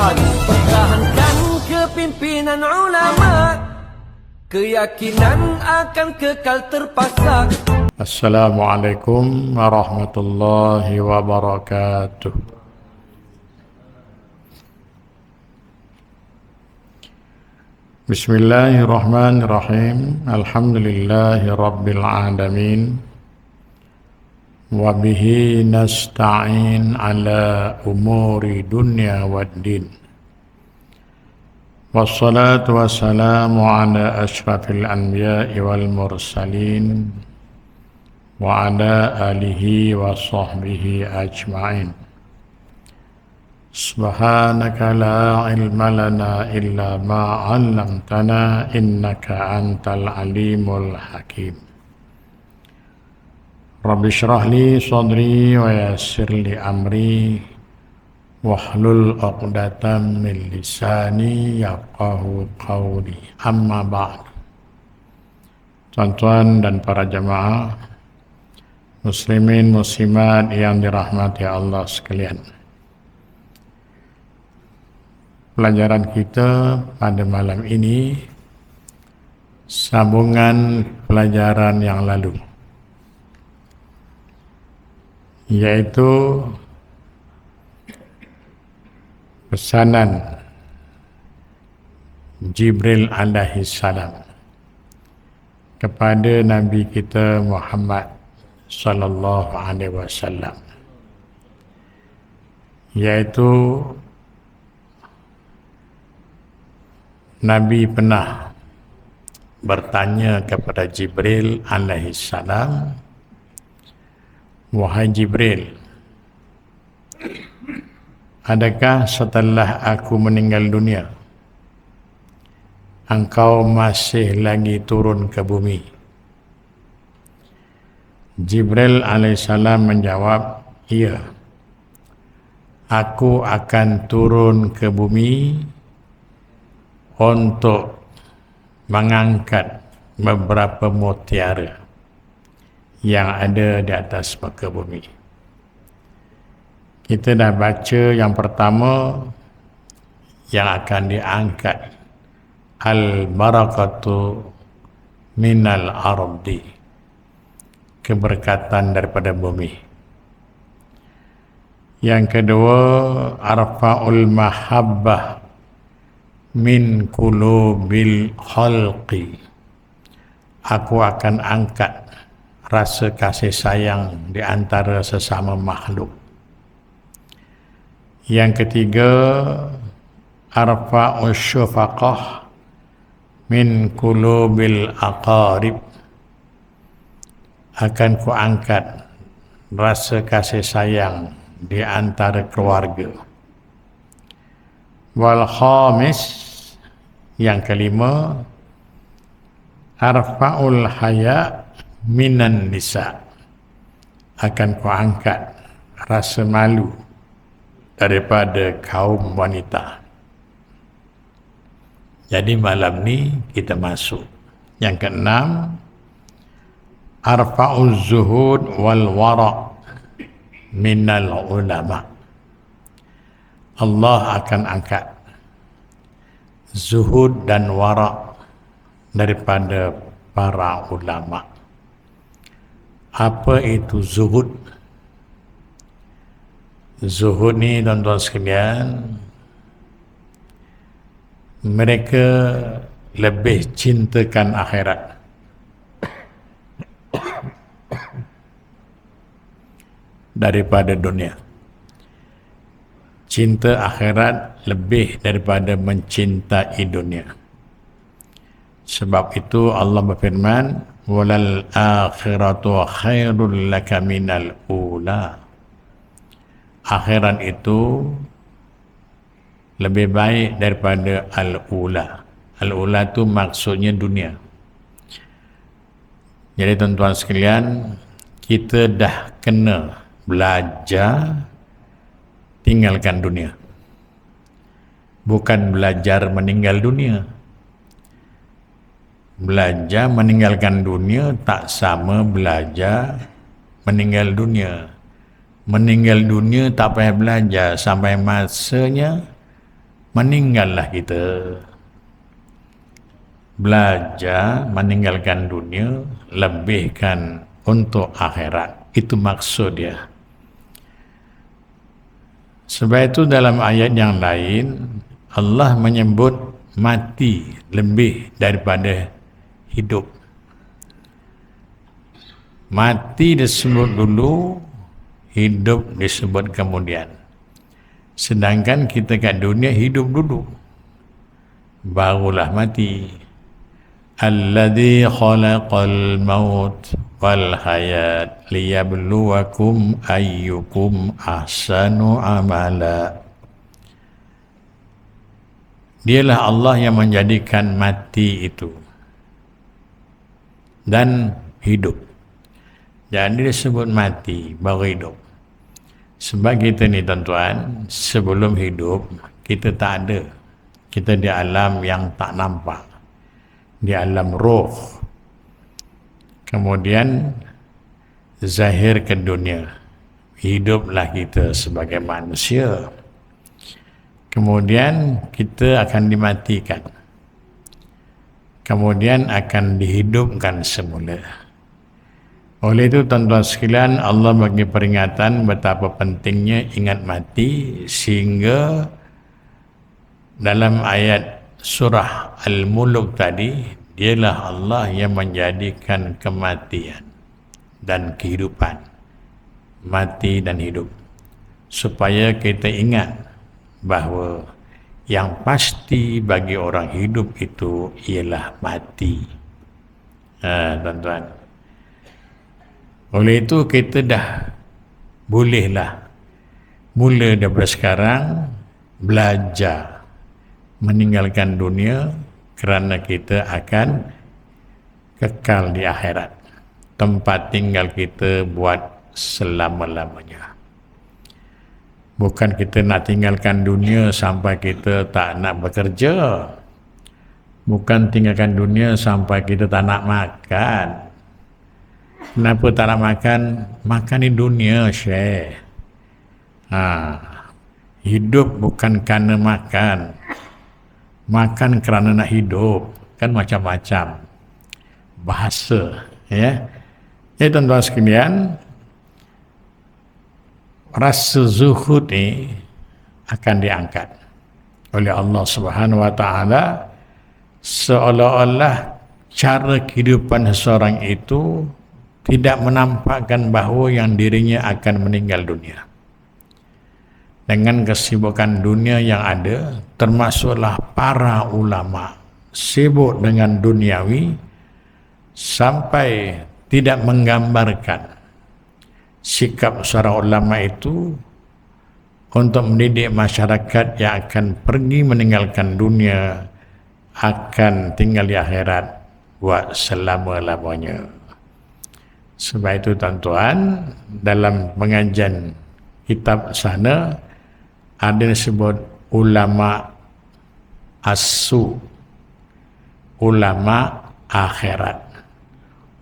Tuhan pertahankan kepimpinan ulama, keyakinan akan kekal terpasak. Assalamualaikum warahmatullahi wabarakatuh. Bismillahirrahmanirrahim. Alhamdulillahi rabbil alamin. Wa bihi nasta'in ala umuri dunya waddin. Wassalatu wassalamu ala ashrafil anbiya'i wal mursalin wa ala alihi wa sahbihi ajma'in. Subhanaka la ilma lana illa ma 'allamtana innaka antal alimul hakim. Rabbi shrah li sadri wa yassir li amri wahlul 'uqdatam min lisani yafqahu qawli. Amma ba'd. Tuan-tuan dan para jamaah muslimin muslimat yang dirahmati Allah sekalian. Pelajaran kita pada malam ini sambungan pelajaran yang lalu, yaitu pesanan Jibril alaihi salam kepada Nabi kita Muhammad sallallahu alaihi wasallam, yaitu Nabi pernah bertanya kepada Jibril alaihi salam, "Wahai Jibril, adakah setelah aku meninggal dunia, engkau masih lagi turun ke bumi?" Jibril alaihissalam menjawab, "Iya, aku akan turun ke bumi untuk mengangkat beberapa mutiara yang ada di atas muka bumi." Kita dah baca yang pertama yang akan diangkat, al-barakatu minal ardi, keberkatan daripada bumi. Yang kedua, arfa'ul mahabbah min qulubil khalqi, aku akan angkat rasa kasih sayang di antara sesama makhluk. Yang ketiga, arfa'us syufaqah min qulubil aqarib, akan ku angkat rasa kasih sayang di antara keluarga. Wal khamis, yang kelima, arfa'ul haya minan nisa, akan ku angkat rasa malu daripada kaum wanita. Jadi malam ni kita masuk yang keenam, arfa'uz zuhud wal wara' minal ulama, Allah akan angkat zuhud dan wara' daripada para ulama. Apa itu zuhud? Zuhud ni tuan-tuan sekalian, mereka lebih cintakan akhirat daripada dunia. Cinta akhirat lebih daripada mencintai dunia. Sebab itu Allah berfirman, walal akhiratu khairul laka minal ula, akhirat itu lebih baik daripada al-ula. Al-ula itu maksudnya dunia. Jadi tuan-tuan sekalian, kita dah kena belajar tinggalkan dunia, bukan belajar meninggal dunia. Belajar meninggalkan dunia tak sama belajar meninggal dunia. Meninggal dunia tak payah belajar, sampai masanya meninggallah kita. Belajar meninggalkan dunia, lebihkan untuk akhirat. Itu maksud dia. Sebab itu dalam ayat yang lain Allah menyebut mati lebih daripada hidup. Mati disebut dulu, hidup disebut kemudian. Sedangkan kita kat dunia hidup dulu, barulah mati. Alladzi khalaqal maut wal hayat liyabluwakum ayyukum ahsanu amala. Dialah Allah yang menjadikan mati itu dan hidup. Jadi disebut mati baru hidup. Sebab kita ni tuan-tuan, sebelum hidup kita tak ada. Kita di alam yang tak nampak, di alam roh. Kemudian zahir ke dunia, hiduplah kita sebagai manusia. Kemudian kita akan dimatikan, kemudian akan dihidupkan semula. Oleh itu tuan-tuan sekalian, Allah bagi peringatan betapa pentingnya ingat mati, sehingga dalam ayat surah Al-Mulk tadi, dialah Allah yang menjadikan kematian dan kehidupan, mati dan hidup, supaya kita ingat bahawa yang pasti bagi orang hidup itu ialah mati. Tuan-tuan, oleh itu kita dah bolehlah mula daripada sekarang belajar meninggalkan dunia, kerana kita akan kekal di akhirat. Tempat tinggal kita buat selama-lamanya. Bukan kita nak tinggalkan dunia sampai kita tak nak bekerja. Bukan tinggalkan dunia sampai kita tak nak makan. Kenapa tak nak makan? Makan di dunia, Syekh. Hidup bukan kerana makan. Makan kerana nak hidup. Kan macam-macam bahasa. Ya, tuan-tuan sekalian, rasa zuhud ni akan diangkat oleh Allah Subhanahu Wa Taala, seolah-olah cara kehidupan seseorang itu tidak menampakkan bahawa yang dirinya akan meninggal dunia. Dengan kesibukan dunia yang ada, termasuklah para ulama sibuk dengan duniawi sampai tidak menggambarkan sikap seorang ulama itu untuk mendidik masyarakat yang akan pergi meninggalkan dunia, akan tinggal di akhirat buat selama-lamanya. Sebab itu tuan-tuan, dalam pengajian kitab sana ada disebut ulama as-su, ulama akhirat.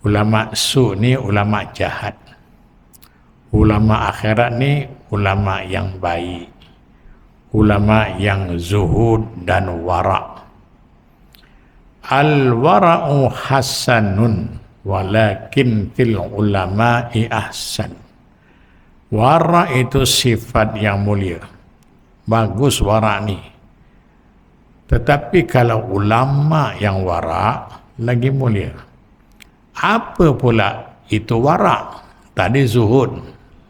Ulama su ni ulama jahat. Ulama akhirat ni ulama yang baik. Ulama yang zuhud dan wara'. Al-wara'u hasanun walakin fil ulama'i ahsan. Wara' itu sifat yang mulia. Bagus wara' ni. Tetapi kalau ulama yang wara' lagi mulia. Apa pula itu wara'? Tadi zuhud,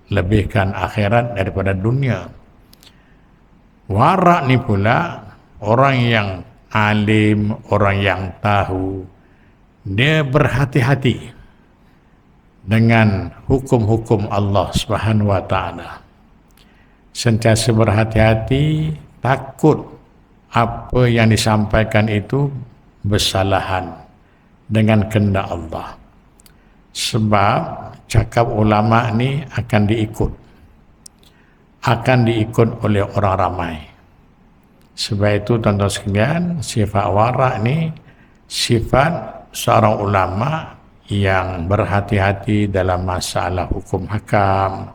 lebihkan akhirat daripada dunia. Wara' ni pula orang yang alim, orang yang tahu, dia berhati-hati dengan hukum-hukum Allah Subhanahu Wa Taala. Sentiasa berhati-hati, takut apa yang disampaikan itu bersalahan dengan kehendak Allah. Sebab cakap ulama ni akan diikut oleh orang ramai. Sebab itu tuan-tuan sekalian, sifat wara' ni sifat seorang ulama yang berhati-hati dalam masalah hukum hakam,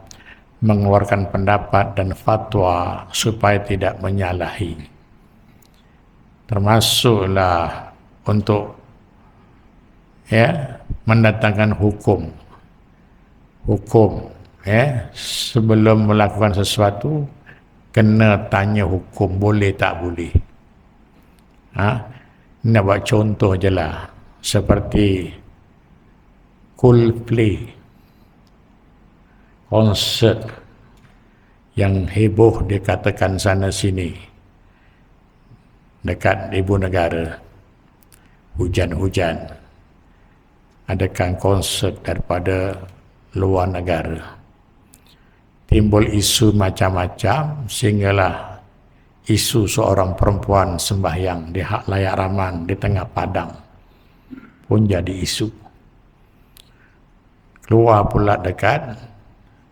mengeluarkan pendapat dan fatwa supaya tidak menyalahi. termasuklah untuk mendatangkan hukum sebelum melakukan sesuatu kena tanya hukum boleh tak boleh. Nak buat contoh je lah, seperti Coldplay, konsert yang heboh dikatakan sana sini dekat ibu negara, hujan-hujan, adakan konsert daripada luar negara, timbul isu macam-macam sehinggalah isu seorang perempuan sembahyang di hak layak raman di tengah padang pun jadi isu, keluar pula dekat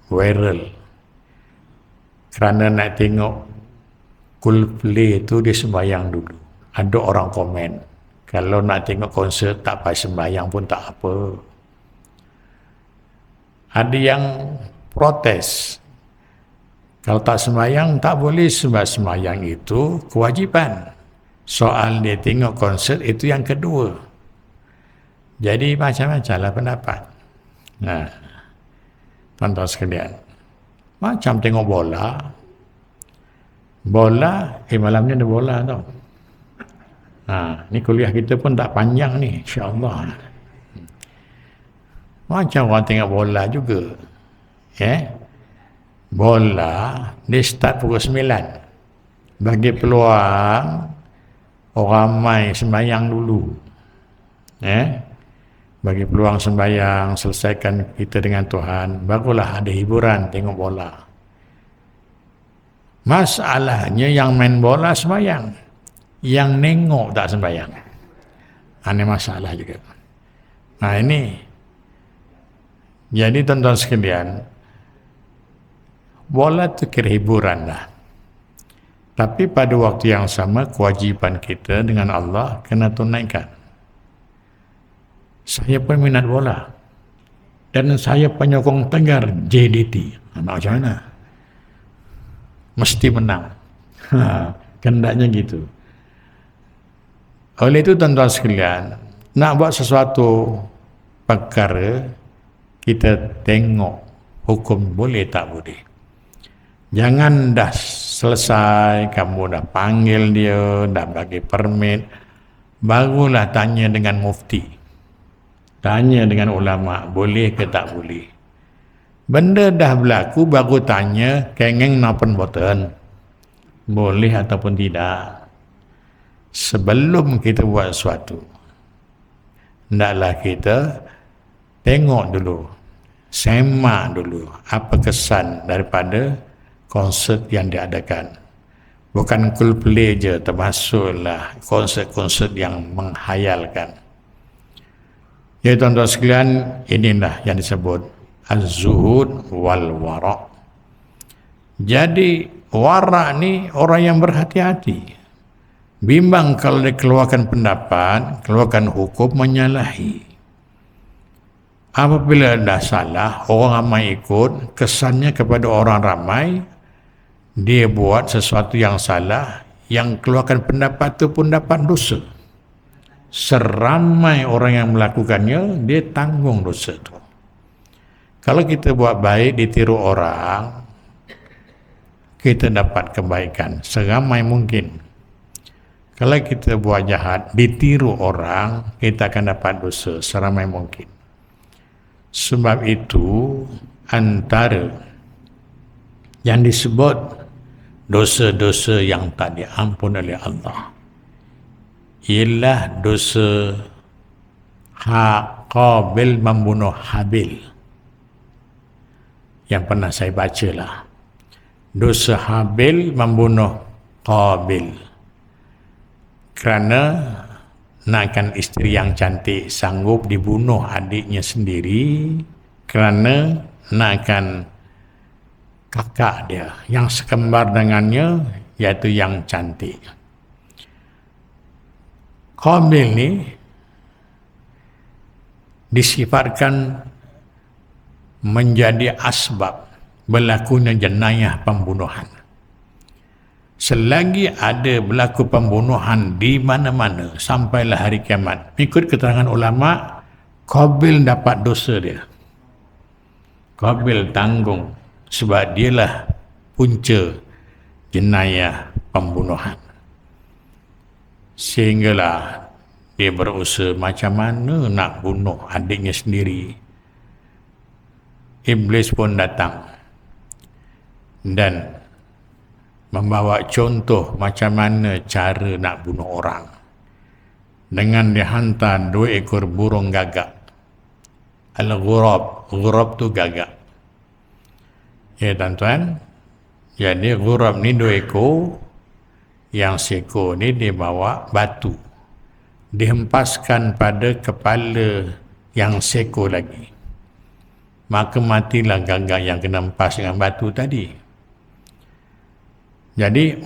viral kerana nak tengok Coldplay itu dia sembahyang dulu. Ada orang komen, kalau nak tengok konsert tak payah sembahyang pun tak apa. Ada yang protes, kalau tak sembahyang tak boleh, sebab sembahyang itu kewajipan. Soal dia tengok konsert itu yang kedua. Jadi macam-macam lah pendapat. Nah, tuan-tuan sekalian, macam tengok bola. Malamnya ada bola tau. Ni kuliah kita pun tak panjang ni, insya-Allah. Macam orang tengok bola juga. Bola dia start pukul 9. Bagi peluang orang ramai sembahyang dulu. Bagi peluang sembahyang, selesaikan kita dengan Tuhan, barulah ada hiburan tengok bola. Masalahnya yang main bola sembahyang, yang nengok tak sembahyang. Ini masalah juga. Ini jadi tuan-tuan sekalian, bola itu kira hiburan lah. Tapi pada waktu yang sama, kewajipan kita dengan Allah kena tunaikan. Saya peminat bola dan saya penyokong Tegar JDT. Macam mana? Mesti menang. Kendaknya gitu. Oleh itu tuan-tuan sekalian, nak buat sesuatu perkara, kita tengok hukum boleh tak boleh. Jangan dah selesai, kamu dah panggil dia, dah bagi permit, barulah tanya dengan mufti. Tanya dengan ulama, boleh ke tak boleh. Benda dah berlaku, baru tanya, kengeng napun boten, boleh ataupun tidak. Sebelum kita buat sesuatu, hendaklah kita tengok dulu, semak dulu apa kesan daripada konsert yang diadakan. Bukan Coldplay je, termasuklah konsert-konsert yang menghayalkan. Ya tuan-tuan sekalian, inilah yang disebut az-zuhud wal wara'. Jadi wara' ni orang yang berhati-hati. Bimbang kalau dia keluarkan pendapat, keluarkan hukum, menyalahi. Apabila dah salah, orang ramai ikut, kesannya kepada orang ramai, dia buat sesuatu yang salah, yang keluarkan pendapat itu pun dapat dosa. Seramai orang yang melakukannya, dia tanggung dosa itu. Kalau kita buat baik, ditiru orang, kita dapat kebaikan seramai mungkin. Kalau kita buat jahat, ditiru orang, kita akan dapat dosa seramai mungkin. Sebab itu, antara yang disebut dosa-dosa yang tak diampun oleh Allah ialah dosa Qabil membunuh Habil. Yang pernah saya baca lah, dosa Habil membunuh Qabil kerana nakkan isteri yang cantik, sanggup dibunuh adiknya sendiri kerana nakkan kakak dia yang sekembar dengannya, iaitu yang cantik. Qabil ni disifatkan menjadi asbab berlakunya jenayah pembunuhan. selagi ada berlaku pembunuhan di mana-mana sampailah hari kiamat. Mengikut keterangan ulama, Qabil dapat dosa dia. Qabil tanggung sebab dialah punca jenayah pembunuhan. Sehinggalah dia berusaha macam mana nak bunuh adiknya sendiri. Iblis pun datang dan membawa contoh macam mana cara nak bunuh orang. Dengan dihantar 2 ekor burung gagak. Al-ghurab. Ghurab tu gagak. Ya tuan-tuan. Jadi ghurab ni 2 ekor. Yang seekor ni dia bawa batu. Dihempaskan pada kepala yang seekor lagi. Maka matilah gagak yang kena hempas dengan batu tadi. Jadi,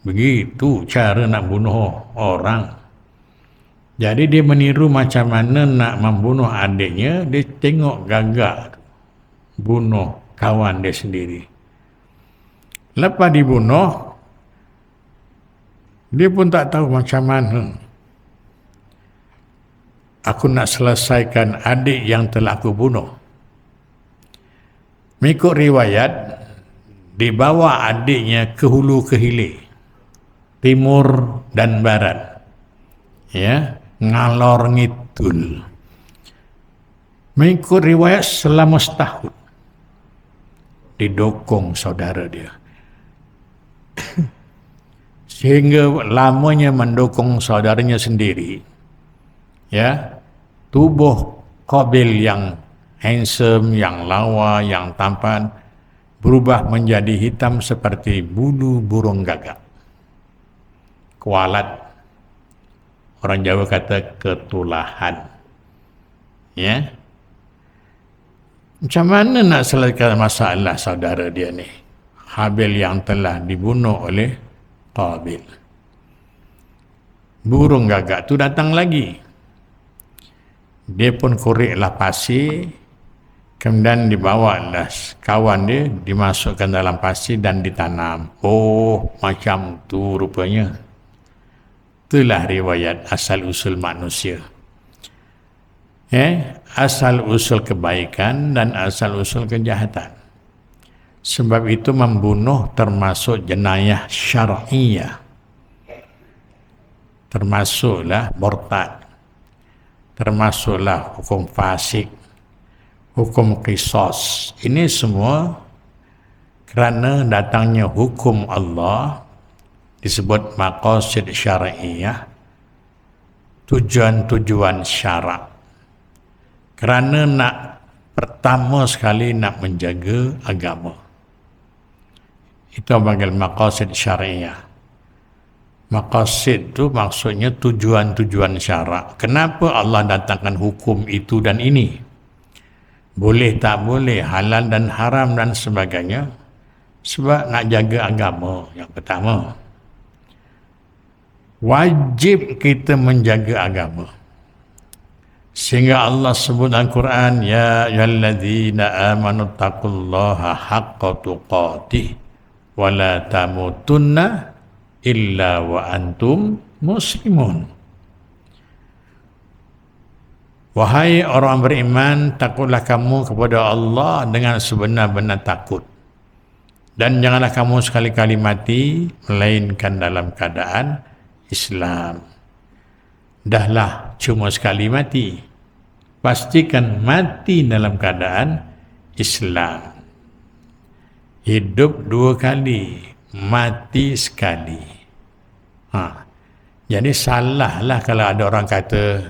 begitu cara nak bunuh orang. Jadi dia meniru macam mana nak membunuh adiknya, dia tengok gagak bunuh kawan dia sendiri. Lepas dibunuh, dia pun tak tahu macam mana aku nak selesaikan adik yang telah aku bunuh. Mengikut riwayat, dibawa adiknya ke hulu ke hilir, timur dan barat, ya, ngalor ngidul. Mengikut riwayat selama setahun didokong saudara dia. Sehingga lamanya mendokong saudaranya sendiri, ya, tubuh Qabil yang handsome, yang lawa, yang tampan berubah menjadi hitam seperti bulu burung gagak. Kualat. Orang Jawa kata ketulahan. Ya. Macam mana nak selesaikan masalah saudara dia ni? Habil yang telah dibunuh oleh Qabil. Burung gagak tu datang lagi. Dia pun koriklah pasir, kemudian dibawalah kawan dia, dimasukkan dalam pasir dan ditanam. Macam tu rupanya. Itulah riwayat asal-usul manusia. Asal-usul kebaikan dan asal-usul kejahatan. Sebab itu membunuh termasuk jenayah syar'iyah. Termasuklah murtad. Termasuklah hukum fasik, hukum qisas. Ini semua kerana datangnya hukum Allah, disebut maqasid syar'iyah, tujuan-tujuan syarak. Kerana nak pertama sekali nak menjaga agama. Itu panggil maqasid syar'iyah. Maqasid itu maksudnya tujuan-tujuan syarak. Kenapa Allah datangkan hukum itu dan ini? Boleh tak boleh, halal dan haram dan sebagainya. Sebab nak jaga agama yang pertama. Wajib kita menjaga agama. Sehingga Allah sebut dalam Quran, ya ayyuhalladzina amanu taqullaha haqqa tuqatih wa la tamutunna illa wa antum muslimun. Wahai orang beriman, takutlah kamu kepada Allah dengan sebenar-benar takut. Dan janganlah kamu sekali-kali mati melainkan dalam keadaan Islam. Dahlah cuma sekali mati. Pastikan mati dalam keadaan Islam. Hidup 2 kali, mati sekali. Jadi salahlah kalau ada orang kata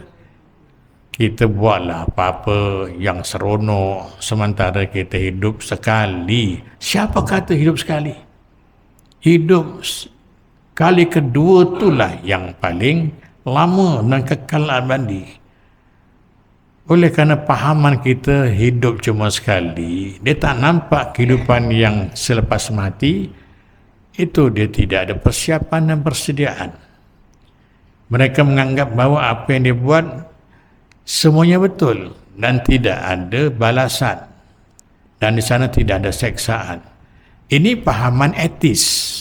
kita buatlah apa-apa yang seronok sementara kita hidup sekali. Siapa kata hidup sekali? Hidup kali kedua itulah yang paling lama dan kekal abadi. Oleh kerana pahaman kita hidup cuma sekali, dia tak nampak kehidupan yang selepas mati. Itu dia tidak ada persiapan dan persediaan. Mereka menganggap bahawa apa yang dia buat semuanya betul dan tidak ada balasan. Dan di sana tidak ada seksaan. Ini pahaman etis.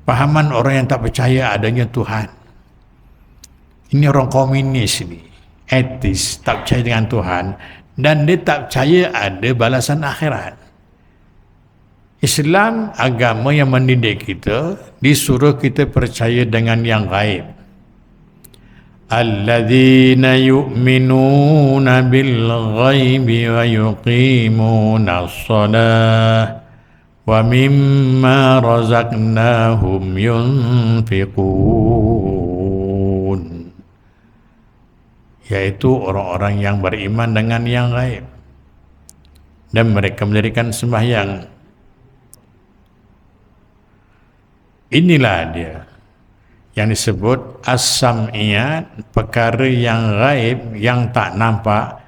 Pahaman orang yang tak percaya adanya Tuhan. Ini orang komunis ini. Etis, tak percaya dengan Tuhan. Dan dia tak percaya ada balasan akhirat. Islam agama yang mendidik kita, disuruh kita percaya dengan yang gaib. Alladzina yu'minuna bil ghaibi wa yuqimuna as-salah wa mimma razaqnahum yunfiqun. Yaitu orang-orang yang beriman dengan yang gaib dan mereka mendirikan sembahyang. Inilah dia yang disebut as-sam'iyat, perkara yang gaib, yang tak nampak,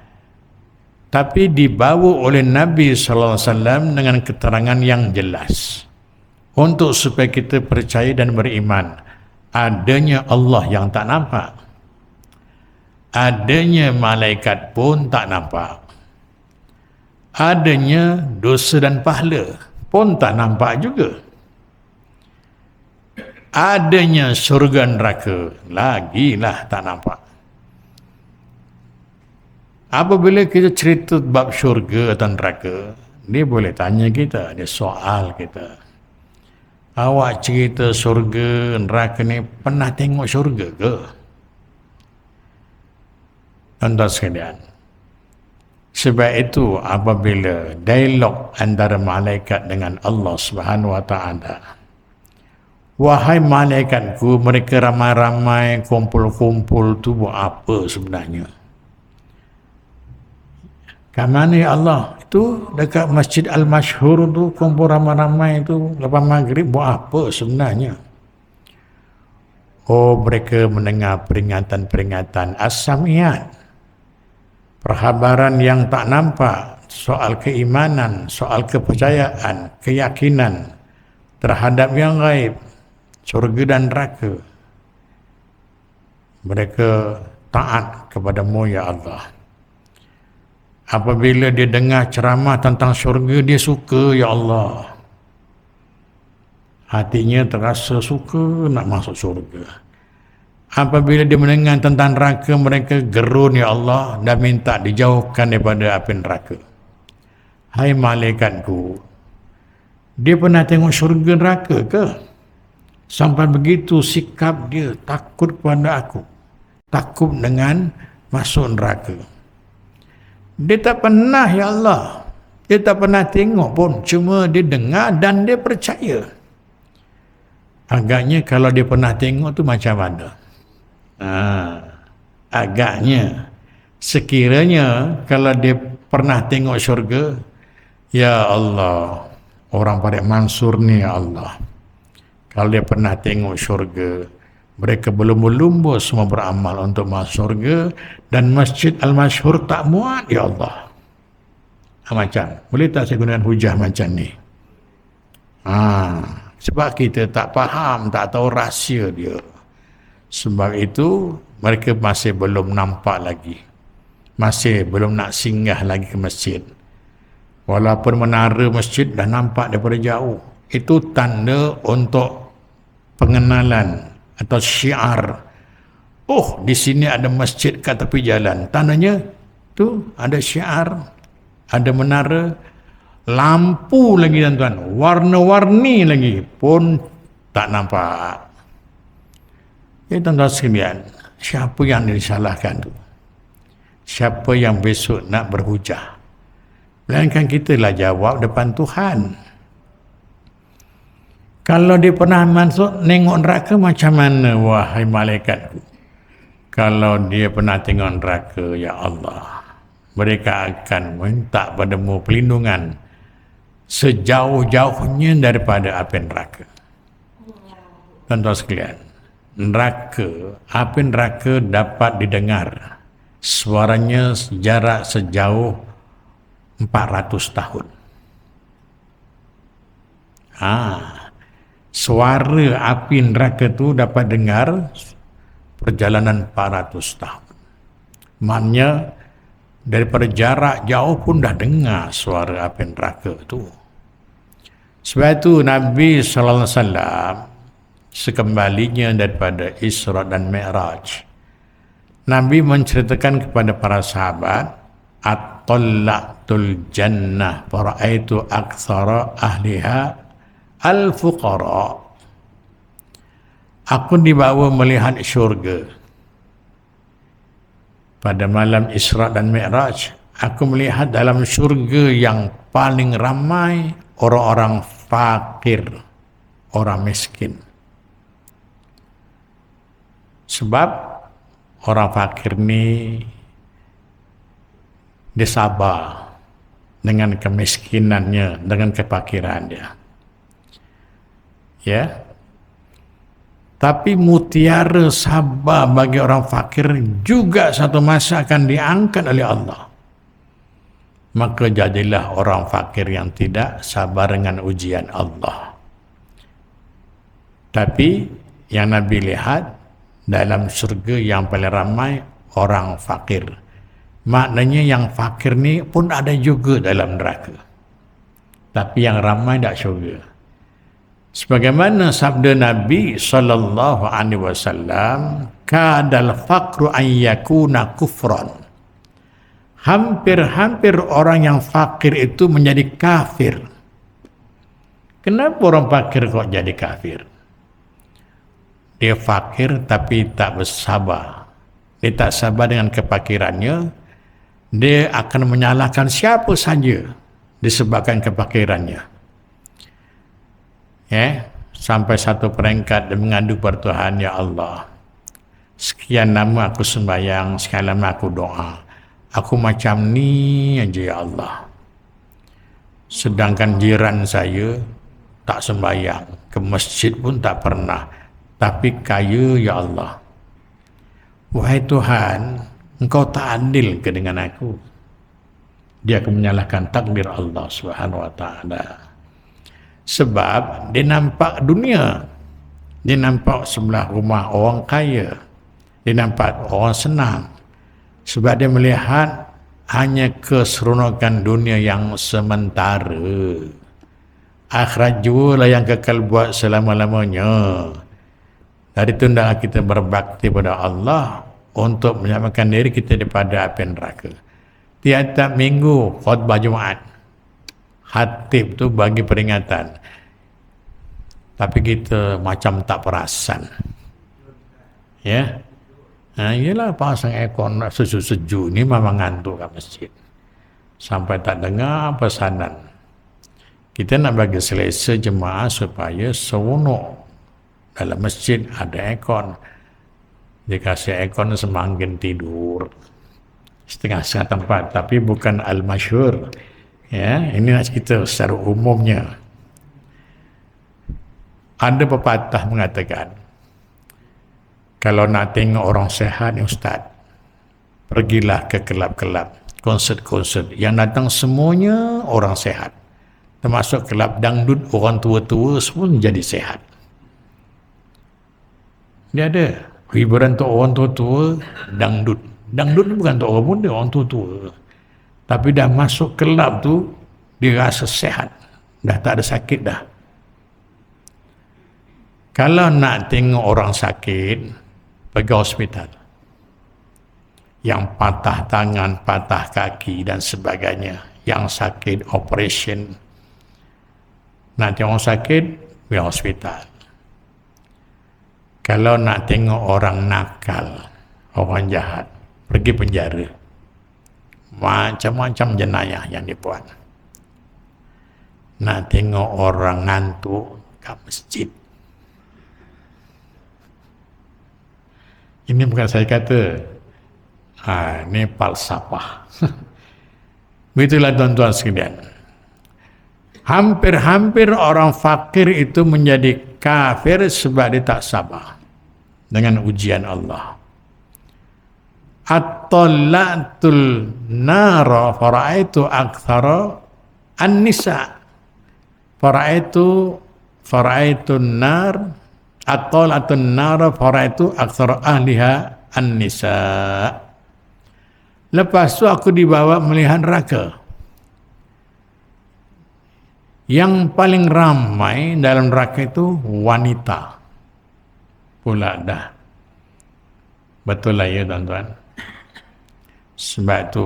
tapi dibawa oleh Nabi sallallahu alaihi wasallam dengan keterangan yang jelas untuk supaya kita percaya dan beriman adanya Allah yang tak nampak, adanya malaikat pun tak nampak, adanya dosa dan pahala pun tak nampak juga, adanya syurga neraka lagilah tak nampak. Apabila kita cerita bab syurga atau neraka, dia boleh tanya kita, dia soal kita, awak cerita syurga neraka ni pernah tengok syurga ke? Tuan-tuan sekalian, sebab itu apabila dialog antara malaikat dengan Allah Subhanahu wa taala, wahai malaikatku, mereka ramai-ramai kumpul-kumpul tu buat apa sebenarnya? Kat mana ya Allah? Itu dekat Masjid Al-Masyhur tu kumpul ramai-ramai tu lepas maghrib buat apa sebenarnya? Oh, mereka mendengar peringatan-peringatan as-sam'iyat, perhabaran yang tak nampak, soal keimanan, soal kepercayaan, keyakinan terhadap yang gaib, syurga dan neraka. Mereka taat kepada-Mu ya Allah. Apabila dia dengar ceramah tentang syurga, dia suka ya Allah. Hatinya terasa suka nak masuk syurga. Apabila dia mendengar tentang neraka, mereka gerun ya Allah dan minta dijauhkan daripada api neraka. Hai malaikatku, dia pernah tengok syurga neraka ke? Sampai begitu sikap dia takut kepada aku, takut dengan masuk neraka. Dia tak pernah ya Allah, dia tak pernah tengok pun, cuma dia dengar dan dia percaya. Agaknya kalau dia pernah tengok tu macam mana? Agaknya sekiranya kalau dia pernah tengok syurga, ya Allah, orang Parik Mansur ni ya Allah, kalau dia pernah tengok syurga, mereka berlumba-lumba semua beramal untuk masuk syurga dan Masjid Al-Masyhur tak muat ya Allah. Macam, boleh tak saya gunakan hujah macam ni? Sebab kita tak faham, tak tahu rahsia dia. Sebab itu mereka masih belum nampak lagi, masih belum nak singgah lagi ke masjid. Walaupun menara masjid dah nampak daripada jauh, itu tanda untuk pengenalan atau syiar. Oh, di sini ada masjid kat tepi jalan. Tandanya tu ada syiar, ada menara, lampu lagi tuan-tuan, warna-warni lagi pun tak nampak. Ya tuan-tuan sekalian, siapa yang disalahkan tu? Siapa yang besok nak berhujah? Melainkan kita lah jawab depan Tuhan. Kalau dia pernah masuk nengok neraka macam mana wahai malaikatku? Kalau dia pernah tengok neraka, ya Allah, mereka akan minta padamu perlindungan sejauh-jauhnya daripada api neraka. Tuan-tuan sekalian, neraka, api neraka dapat didengar suaranya jarak sejauh 400 tahun. Suara api neraka tu dapat dengar perjalanan 400 tahun. Maknanya daripada jarak jauh pun dah dengar suara api neraka tu. Sebab itu Nabi sallallahu alaihi wasallam sekembalinya daripada Isra dan Mi'raj, Nabi menceritakan kepada para sahabat, at-talla'tul jannah fara'aitu aktsara ahliha al-fuqara. Aku dibawa melihat syurga pada malam Isra dan Mi'raj. Aku melihat dalam syurga yang paling ramai orang-orang fakir, orang miskin. Sebab orang fakir ni dia sabar dengan kemiskinannya, dengan kefakiran dia. Ya. Tapi mutiara sabar bagi orang fakir juga satu masa akan diangkat oleh Allah. Maka jadilah orang fakir yang tidak sabar dengan ujian Allah. Tapi yang Nabi lihat dalam syurga yang paling ramai orang fakir. Maknanya yang fakir ni pun ada juga dalam neraka. Tapi yang ramai tak syurga. Sebagaimana sabda Nabi sallallahu alaihi wasallam, kadal faqru an yakuna kufran. Hampir-hampir orang yang fakir itu menjadi kafir. Kenapa orang fakir kok jadi kafir? Dia fakir tapi tak bersabar. Dia tak sabar dengan kefakirannya. Dia akan menyalahkan siapa saja disebabkan kefakirannya. Sampai satu peringkat dia mengadu kepada Tuhan, ya Allah, sekian lama aku sembahyang, sekian lama aku doa, aku macam ni aja ya Allah. Sedangkan jiran saya tak sembahyang, ke masjid pun tak pernah, tapi kaya ya Allah. Wahai Tuhan, Engkau tak adil ke dengan aku? Dia akan menyalahkan takdir Allah Subhanahu wa taala. Sebab dia nampak dunia, dia nampak sebelah rumah orang kaya, dia nampak orang senang. Sebab dia melihat hanya keseronokan dunia yang sementara. Akhirat jualah yang kekal buat selama-lamanya. Dari itu hendaklah kita berbakti pada Allah untuk menyelamatkan diri kita daripada api neraka. Tiap-tiap minggu khutbah Jumaat, khatib tu bagi peringatan. Tapi kita macam tak perasan. Ya. Yelah pasang aircon sejuk-sejuk ni memang ngantuk kat masjid. Sampai tak dengar pesanan. Kita nak bagi selesa jemaah supaya seronok. Dalam masjid ada aircon. Dia kasih aircon semakin tidur. Setengah-setengah tempat. Tapi bukan al-masyhur. Ya, ini nak cerita secara umumnya. Ada pepatah mengatakan, kalau nak tengok orang sehat ni Ustaz, pergilah ke kelab-kelab, konsert-konsert. Yang datang semuanya orang sehat. Termasuk kelab dangdut, orang tua-tua semua jadi sehat. Dia ada hiburan untuk orang tua-tua, dangdut. Dangdut ni bukan untuk orang muda, orang tua-tua. Tapi dah masuk kelab tu, dia rasa sehat. Dah tak ada sakit dah. Kalau nak tengok orang sakit, pergi hospital. Yang patah tangan, patah kaki dan sebagainya. Yang sakit, operation. Nak tengok orang sakit, pergi hospital. Kalau nak tengok orang nakal, orang jahat, pergi penjara. Macam-macam jenayah yang dibuat. Nak tengok orang ngantuk kat masjid. Ini bukan saya kata. Ini falsafah. Begitulah tuan-tuan sekalian. Hampir-hampir orang fakir itu menjadi kafir sebab dia tak sabar dengan ujian Allah. At-talla'tul nara fara'aitu aktsara an-nisa. Fara'aitun nar at-talla'tun nara fara'aitu aktsara ahliha an-nisa. Lepas tu aku dibawa melihat neraka. Yang paling ramai dalam neraka itu wanita pula dah. Betul lah ya tuan-tuan. Sebab itu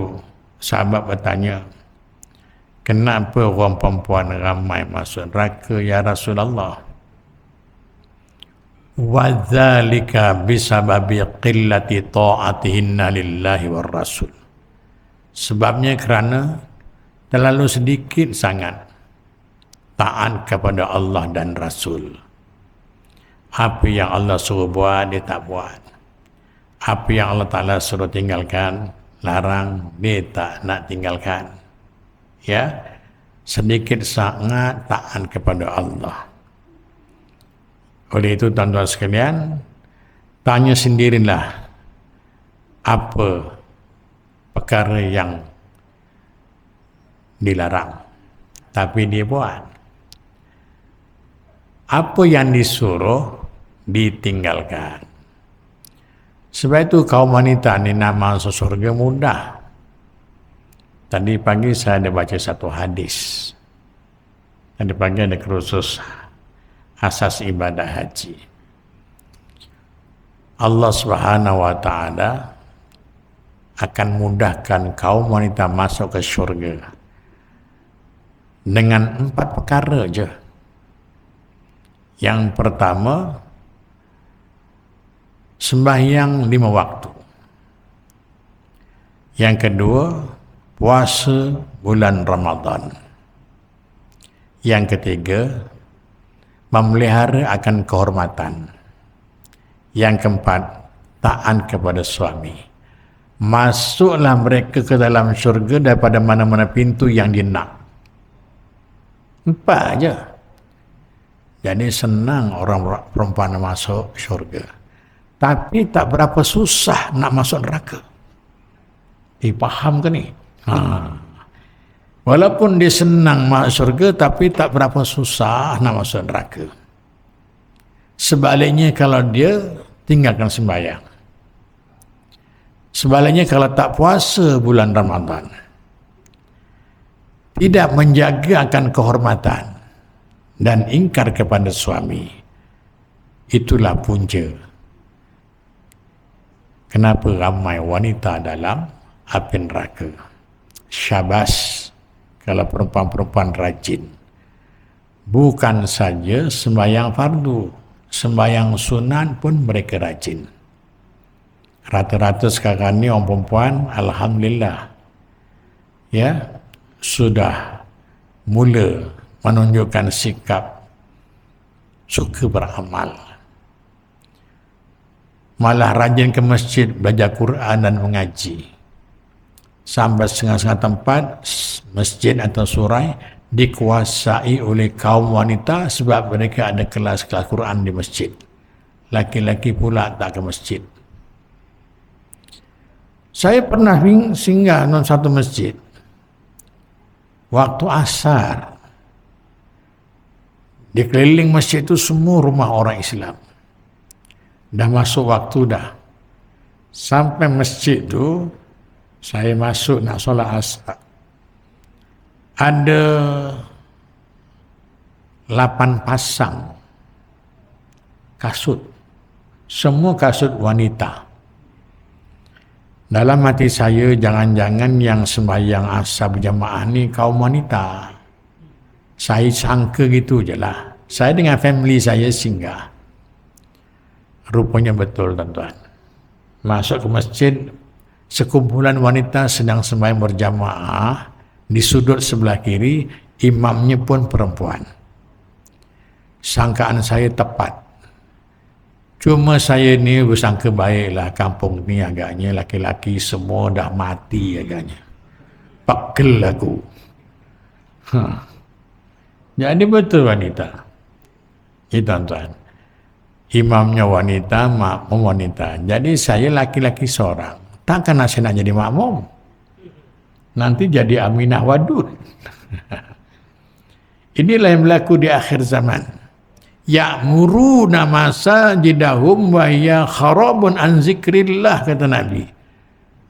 sahabat bertanya, kenapa orang perempuan ramai masuk neraka ya Rasulullah? Wa dzalika bisababi qillati ta'atihinna lillahi war rasul. Sebabnya kerana terlalu sedikit sangat taat kepada Allah dan Rasul. Apa yang Allah suruh buat, dia tak buat. Apa yang Allah Ta'ala suruh tinggalkan, larang, dia tak nak tinggalkan. Ya, sedikit sangat taat kepada Allah. Oleh itu tuan-tuan sekalian, tanya sendirilah apa perkara yang dilarang, tapi dia buat. Apa yang disuruh ditinggalkan. Sebab itu kaum wanita ni nak masuk surga mudah. Tadi pagi saya ada baca satu hadis. Tadi pagi ada kursus asas ibadah haji. Allah Subhanahu wa taala akan mudahkan kaum wanita masuk ke syurga dengan 4 perkara je. Yang pertama, sembahyang 5 waktu. Yang kedua, puasa bulan Ramadan. Yang ketiga, memelihara akan kehormatan. Yang keempat, taat kepada suami. Masuklah mereka ke dalam syurga daripada mana-mana pintu yang dia nak. 4 aja. Jadi senang orang perempuan masuk syurga. Tapi tak berapa susah nak masuk neraka. Faham ke ni? Walaupun dia senang masuk syurga, tapi tak berapa susah nak masuk neraka. Sebaliknya kalau dia tinggalkan sembahyang. Sebaliknya kalau tak puasa bulan Ramadan, tidak menjaga akan kehormatan dan ingkar kepada suami, itulah punca kenapa ramai wanita dalam api neraka. Syabas kalau perempuan-perempuan rajin. Bukan saja sembahyang fardu, sembahyang sunat pun mereka rajin. Rata-rata sekarang ni orang perempuan, alhamdulillah, ya, sudah mula menunjukkan sikap suka beramal. Malah rajin ke masjid belajar Quran dan mengaji. Sampai setengah-setengah tempat masjid atau surai dikuasai oleh kaum wanita sebab mereka ada kelas-kelas Quran di masjid. Laki-laki pula tak ke masjid. Saya pernah singgah dalam satu masjid waktu asar. Di keliling masjid itu semua rumah orang Islam. Dah masuk waktu dah. Sampai masjid tu saya masuk nak solat asar. Ada 8 pasang kasut. Semua kasut wanita. Dalam hati saya, jangan-jangan yang sembahyang asar berjamaah ni kaum wanita. Saya sangka gitu je lah. Saya dengan family saya singgah. Rupanya betul tuan-tuan. Masuk ke masjid, sekumpulan wanita sedang sembahyang berjamaah. Di sudut sebelah kiri, imamnya pun perempuan. Sangkaan saya tepat. Cuma saya ni bersangka baiklah, kampung ni agaknya laki-laki semua dah mati agaknya. Pakel aku. Jadi betul wanita. Tuan-tuan. Imamnya wanita, makmum wanita. Jadi saya laki-laki seorang. Takkan saya nak jadi makmum. Nanti jadi Aminah Wadud. Inilah yang berlaku di akhir zaman. Ya'muruna masajidahum wa hiya kharabun an zikrillah, kata Nabi.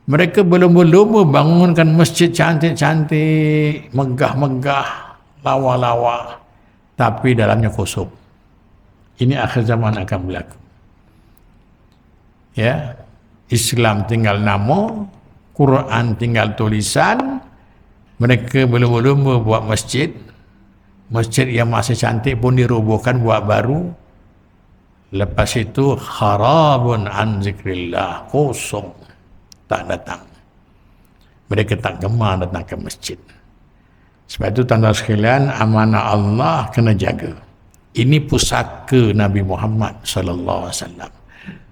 Mereka berlumba-lumba bangunkan masjid cantik-cantik, megah-megah, lawa-lawa, tapi dalamnya kosong. Ini akhir zaman akan berlaku. Ya, Islam tinggal nama, Quran tinggal tulisan. Mereka berlumba-lumba buat masjid. Masjid yang masih cantik pun dirobohkan buat baru. Lepas itu kharabun an zikrillah, kosong, tak datang. Mereka tak gemar datang ke masjid. Sebab itu tuan-tuan sekalian, amanah Allah kena jaga. Ini pusaka Nabi Muhammad sallallahu alaihi wasallam.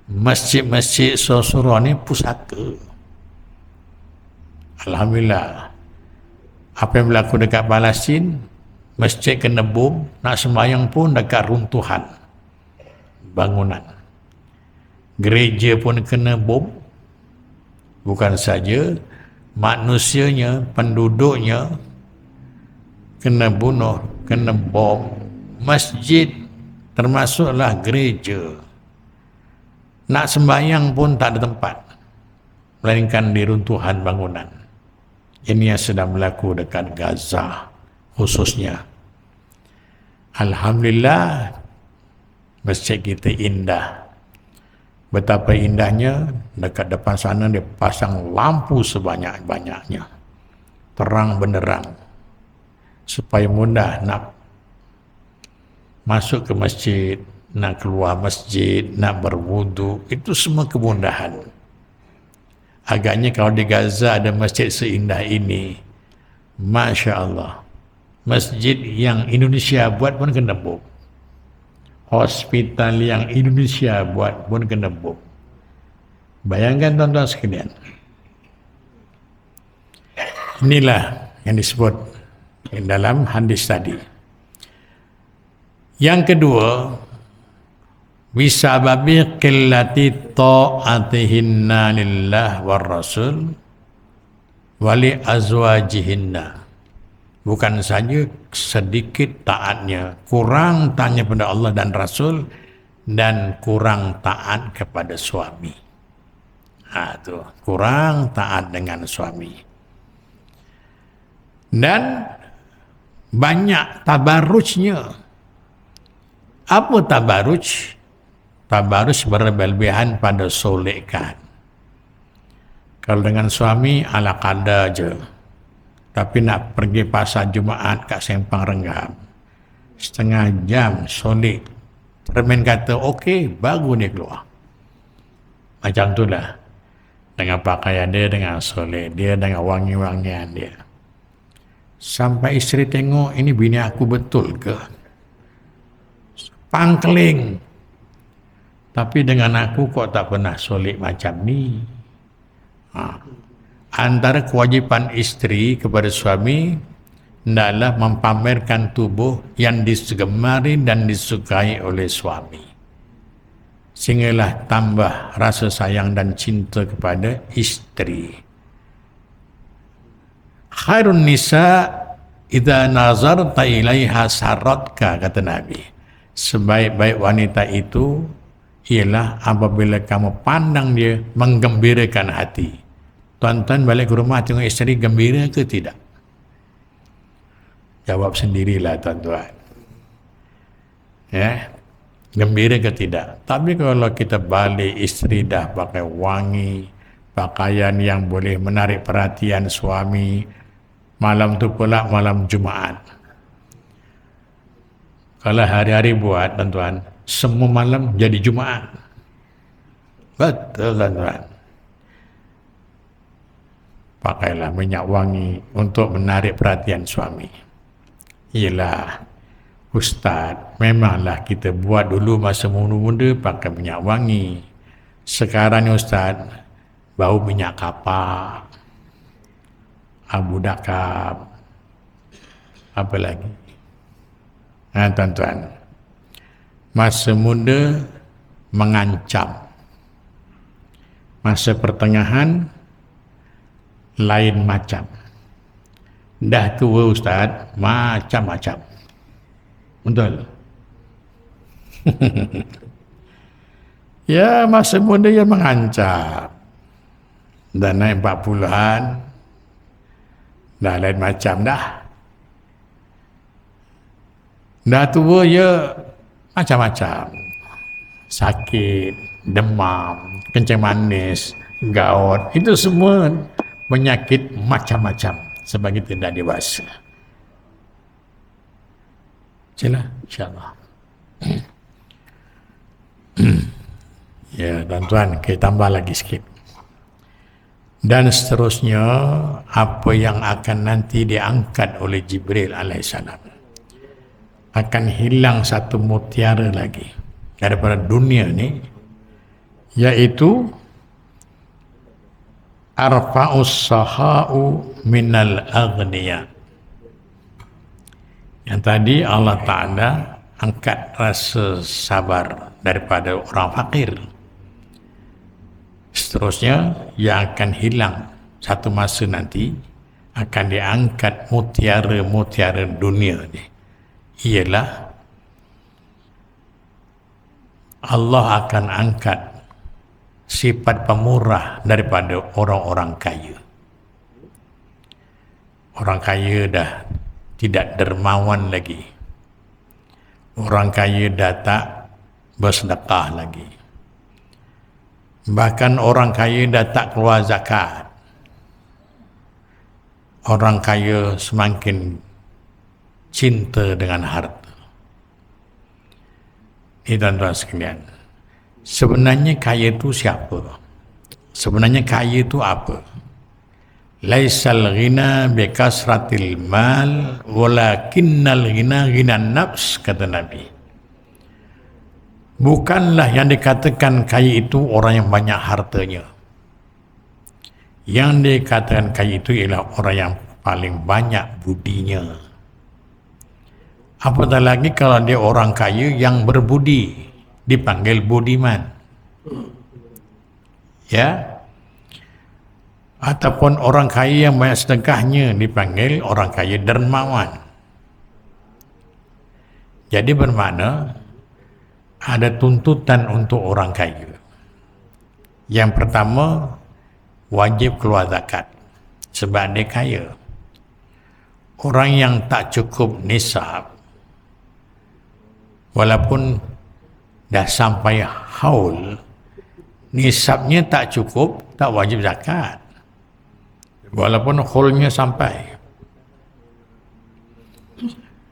Masjid-masjid surah ni pusaka. Alhamdulillah. Apa yang berlaku dekat Palestin, masjid kena bom, nak sembahyang pun dekat runtuhan bangunan. Gereja pun kena bom. Bukan saja manusianya, penduduknya kena bunuh, kena bom. Masjid termasuklah gereja. Nak sembahyang pun tak ada tempat, melainkan di runtuhan bangunan. Ini yang sedang berlaku dekat Gaza khususnya. Alhamdulillah, masjid kita indah. Betapa indahnya, dekat depan sana dia pasang lampu sebanyak-banyaknya. Terang benderang. Supaya mudah nak masuk ke masjid, nak keluar masjid, nak berwudu. Itu semua kemudahan. Agaknya kalau di Gaza ada masjid seindah ini, Masya Allah. Masjid yang Indonesia buat pun kena bom. Hospital yang Indonesia buat pun kena bom. Bayangkan tuan-tuan sekalian. Inilah yang disebut dalam hadis tadi. Yang kedua, bisababi qillati ta'atihinna lillah war rasul wali azwajihinna. Bukan saja sedikit taatnya, kurang taatnya pada Allah dan Rasul, dan kurang taat kepada suami. Itu kurang taat dengan suami. Dan banyak tabarrujnya. Apa tabarruj? Tabarruj berlebihan pada solekan. Kalau dengan suami ala kadar je. Tapi nak pergi pasar Jumaat kat Sempang Renggam, setengah jam solek. Cermin kata okey, baru dia keluar. Macam itulah. Dengan pakaian dia, dengan solek dia, dengan wangi-wangian dia. Sampai isteri tengok, ini bini aku betul ke? Pangkeling. Tapi dengan aku kok tak pernah solek macam ni. Antara kewajipan isteri kepada suami adalah mempamerkan tubuh yang digemari dan disukai oleh suami. Sehinggalah tambah rasa sayang dan cinta kepada isteri. Khairun nisa idza nazarta ilaiha saratka, kata Nabi. Sebaik-baik wanita itu ialah apabila kamu pandang dia menggembirakan hati. Tuan-tuan balik ke rumah tengok isteri gembira ke tidak? Jawab sendirilah tuan-tuan. Ya, gembira ke tidak? Tapi kalau kita balik isteri dah pakai wangi, pakaian yang boleh menarik perhatian suami, malam tu pula malam Jumaat. Kalau hari-hari buat tuan-tuan, semua malam jadi Jumaat. Betul tuan-tuan. Pakailah minyak wangi untuk menarik perhatian suami. Ialah, Ustaz, memanglah kita buat dulu masa muda-muda pakai minyak wangi. Sekarang ni Ustaz, bau minyak kapak, Abu Dakab, apa lagi? Tuan-tuan, masa muda mengancam. Masa pertengahan lain macam. Dah tua Ustaz, macam-macam. Betul? Ya, masa muda yang mengancam. Dan naik 40-an, dah lain macam dah. Dah tua ya macam-macam. Sakit, demam, kencing manis, gout, itu semua penyakit macam-macam sebab kita dah dewasa. Sila, insyaAllah. Ya, tuan-tuan, kita tambah lagi sikit. Dan seterusnya, apa yang akan nanti diangkat oleh Jibril alaihissalam, akan hilang satu mutiara lagi daripada dunia ni, yaitu arfa'us saha'u minal aghniya. Yang tadi Allah Ta'ala angkat rasa sabar daripada orang fakir. Seterusnya yang akan hilang satu masa nanti akan diangkat mutiara-mutiara dunia ni, ialah Allah akan angkat sifat pemurah daripada orang-orang kaya. Orang kaya dah tidak dermawan lagi. Orang kaya dah tak bersedekah lagi. Bahkan orang kaya dah tak keluar zakat. Orang kaya semakin cinta dengan harta. Ini tuan-tuan sekalian. Sebenarnya kaya itu siapa? Sebenarnya kaya itu apa? Laisal ghina bi kasratil mal walakinnal ghina ghinan nafs, kata Nabi. Bukanlah yang dikatakan kaya itu orang yang banyak hartanya. Yang dikatakan kaya itu ialah orang yang paling banyak budinya. Apatah lagi kalau dia orang kaya yang berbudi, dipanggil budiman. Ya. Ataupun orang kaya yang banyak sedekahnya dipanggil orang kaya dermawan. Jadi bermakna ada tuntutan untuk orang kaya. Yang pertama, wajib keluar zakat sebab dia kaya. Orang yang tak cukup nisab, walaupun dah sampai haul, nisabnya tak cukup, tak wajib zakat. Walaupun haulnya sampai.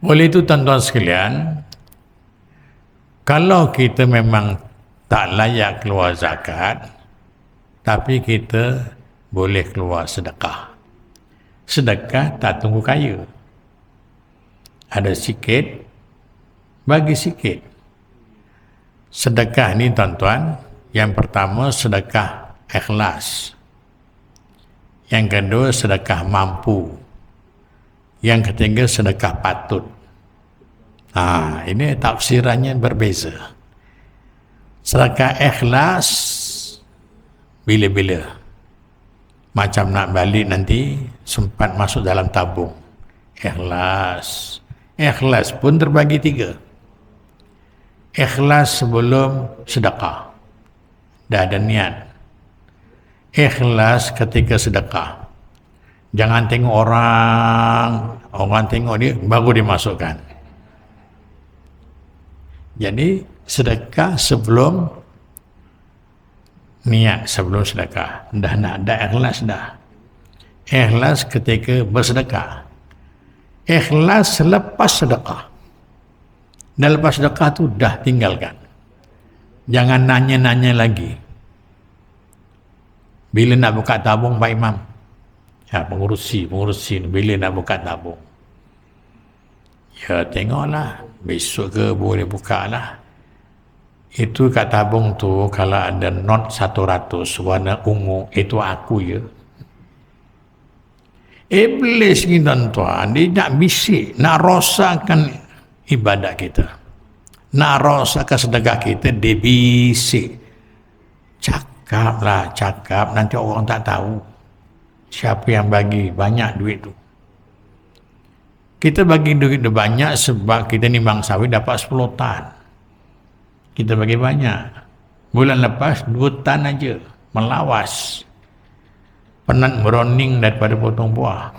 Oleh itu tuan-tuan sekalian, kalau kita memang tak layak keluar zakat, tapi kita boleh keluar sedekah. Sedekah tak tunggu kaya. Ada sikit, bagi sikit. Sedekah ni tuan-tuan, yang pertama sedekah ikhlas. Yang kedua sedekah mampu. Yang ketiga sedekah patut. Ini tafsirannya berbeza. Sedekah ikhlas bila-bila. Macam nak balik nanti sempat masuk dalam tabung. Ikhlas. Ikhlas pun terbagi 3. Ikhlas sebelum sedekah. Dah ada niat. Ikhlas ketika sedekah. Jangan tengok orang tengok dia baru dimasukkan. Jadi sedekah sebelum niat, sebelum sedekah. Dah nak ada ikhlas dah. Ikhlas ketika bersedekah. Ikhlas selepas sedekah. Dan lepas sedekah tu dah tinggalkan. Jangan nanya-nanya lagi. Bila nak buka tabung Pak Imam? Ya, pengurusi bila nak buka tabung? Ya, tengoklah. Besok ke boleh buka lah. Itu kat tabung tu, kalau ada not 100 warna ungu, itu aku ya. Iblis ni tuan-tuan, dia nak bisik, nak rosakkan ibadat kita. Nak rosakkan sedekah kita, dia bisik. Cakap, nanti orang tak tahu siapa yang bagi banyak duit tu. Kita bagi duit banyak sebab kita ni bangsawi dapat 10 tan. Kita bagi banyak. Bulan lepas 2 tan aja, melawas. Penat meroning daripada potong buah.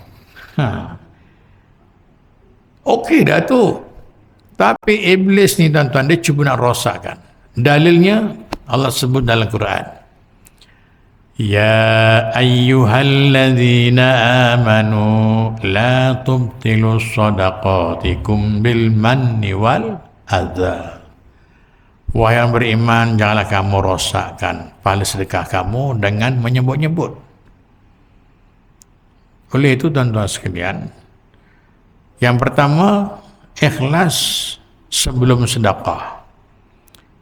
Okey dah tu. Tapi iblis ni tuan-tuan, dia cuba nak rosakkan. Dalilnya Allah sebut dalam Quran, ya ayyuhalladzina amanu la tubtilu sadaqatikum bil manni wal adha. Wahai yang beriman, janganlah kamu rosakkan pahala sedekah kamu dengan menyebut-nyebut. Oleh itu tuan-tuan sekalian, yang pertama, ikhlas sebelum sedekah,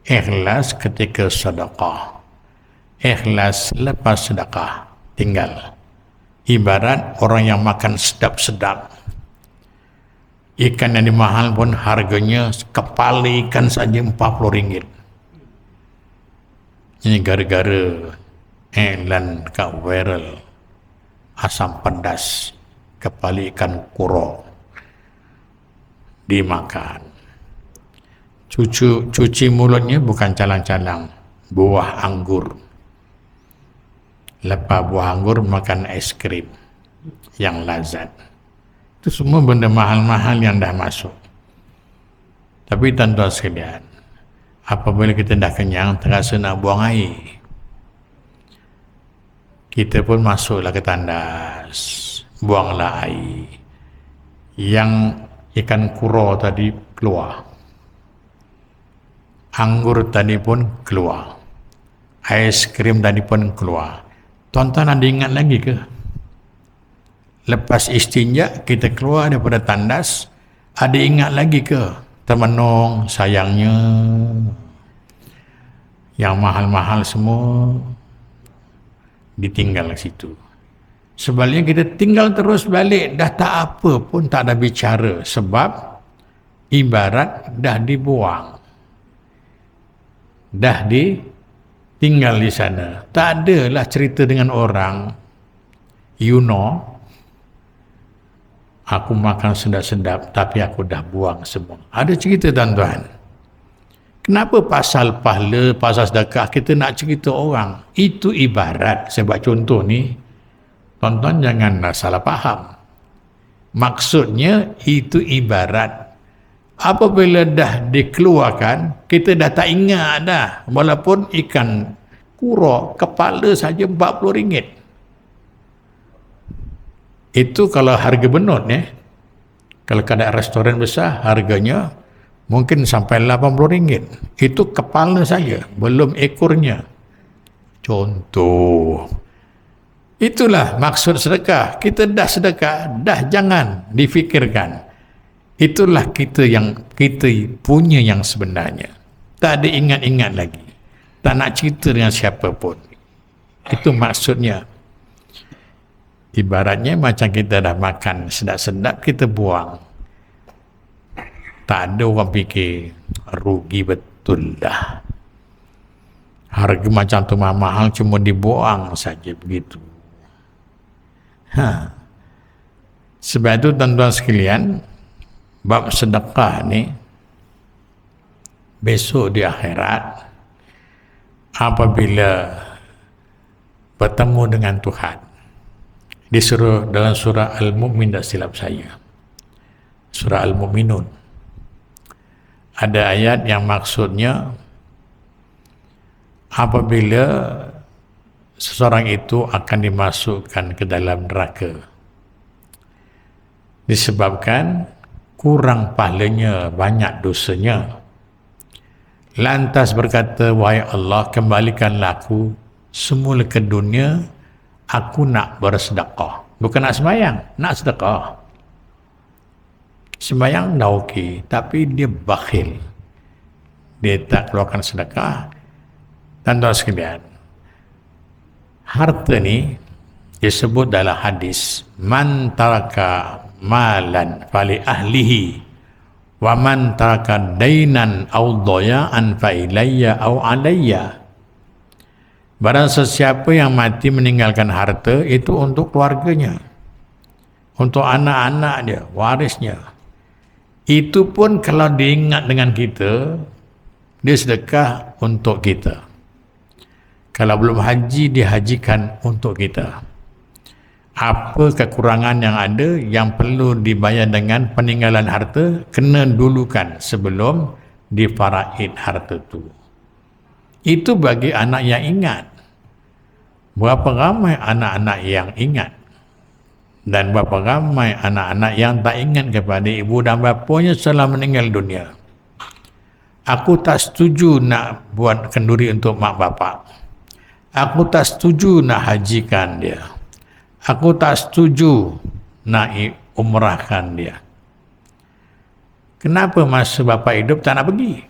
ikhlas ketika sedekah, ikhlas lepas sedekah. Tinggal ibarat orang yang makan sedap-sedap, ikan yang mahal pun harganya kepala ikan saja RM40. Ini gara-gara iklan kat viral asam pedas kepala ikan kuro dimakan. Cuci mulutnya bukan calang-calang, buah anggur. Lepas buah anggur makan es krim yang lazat. Itu semua benda mahal-mahal yang dah masuk. Tapi tuan-tuan sekalian, apabila kita dah kenyang, terasa nak buang air, kita pun masuklah ke tandas, buanglah air. Yang ikan kuro tadi keluar, anggur tadi pun keluar, es krim tadi pun keluar. Tuan-tuan ada ingat lagi ke? Lepas istinja kita keluar daripada tandas, ada ingat lagi ke termenung sayangnya yang mahal-mahal semua ditinggal ke situ. Sebaliknya kita tinggal terus balik, dah tak apa pun, tak ada bicara, sebab ibarat dah dibuang, dah ditinggal di sana. Tak adalah cerita dengan orang, you know, aku makan sedap-sedap tapi aku dah buang semua. Ada cerita tuan-tuan. Kenapa pasal pahala, pasal sedekah kita nak cerita orang? Itu ibarat, saya buat contoh ni, tuan-tuan janganlah salah faham. Maksudnya itu ibarat apabila dah dikeluarkan, kita dah tak ingat dah. Walaupun ikan kuro kepala saja RM40. Itu kalau harga benut ya. Kalau kadang restoran besar harganya mungkin sampai RM80. Itu kepala saja, belum ekornya. Contoh. Itulah maksud sedekah. Kita dah sedekah, dah jangan difikirkan. Itulah kita punya yang sebenarnya. Tak ada ingat-ingat lagi. Tak nak cerita dengan siapa pun. Itu maksudnya. Ibaratnya macam kita dah makan sedap-sedap, kita buang. Tak ada orang fikir, rugi betul dah. Harga macam tu mahal, cuma dibuang saja begitu. Sebab itu tuan-tuan sekalian, bab sedekah ni, besok di akhirat, apabila bertemu dengan Tuhan, disuruh dalam surah Al-Mu'min, tak silap saya, surah Al-Mu'minun, ada ayat yang maksudnya apabila seseorang itu akan dimasukkan ke dalam neraka disebabkan kurang pahalanya, banyak dosanya, lantas berkata, wahai Allah, kembalikanlah aku semula ke dunia, aku nak bersedekah. Bukan nak sembahyang, nak sedekah. Sembahyang dah okey, tapi dia bakhil, dia tak keluarkan sedekah. Tuan-tuan sekalian, harta ni disebut dalam hadis, man taraka malan fali ahlihi wa man taraka dainan aw dayaan fa ilayya aw alayya. Barang sesiapa yang mati meninggalkan harta, itu untuk keluarganya, untuk anak-anak dia, warisnya. Itu pun kalau diingat dengan kita, dia sedekah untuk kita. Kalau belum haji, dihajikan untuk kita. Apa kekurangan yang ada yang perlu dibayar dengan peninggalan harta, kena dulukan sebelum difaraid harta tu. Itu bagi anak yang ingat. Berapa ramai anak-anak yang ingat dan berapa ramai anak-anak yang tak ingat kepada ibu dan bapanya setelah meninggal dunia. Aku tak setuju nak buat kenduri untuk mak bapak. Aku tak setuju nak hajikan dia. Aku tak setuju nak umrahkan dia. Kenapa masa bapa hidup tak nak pergi?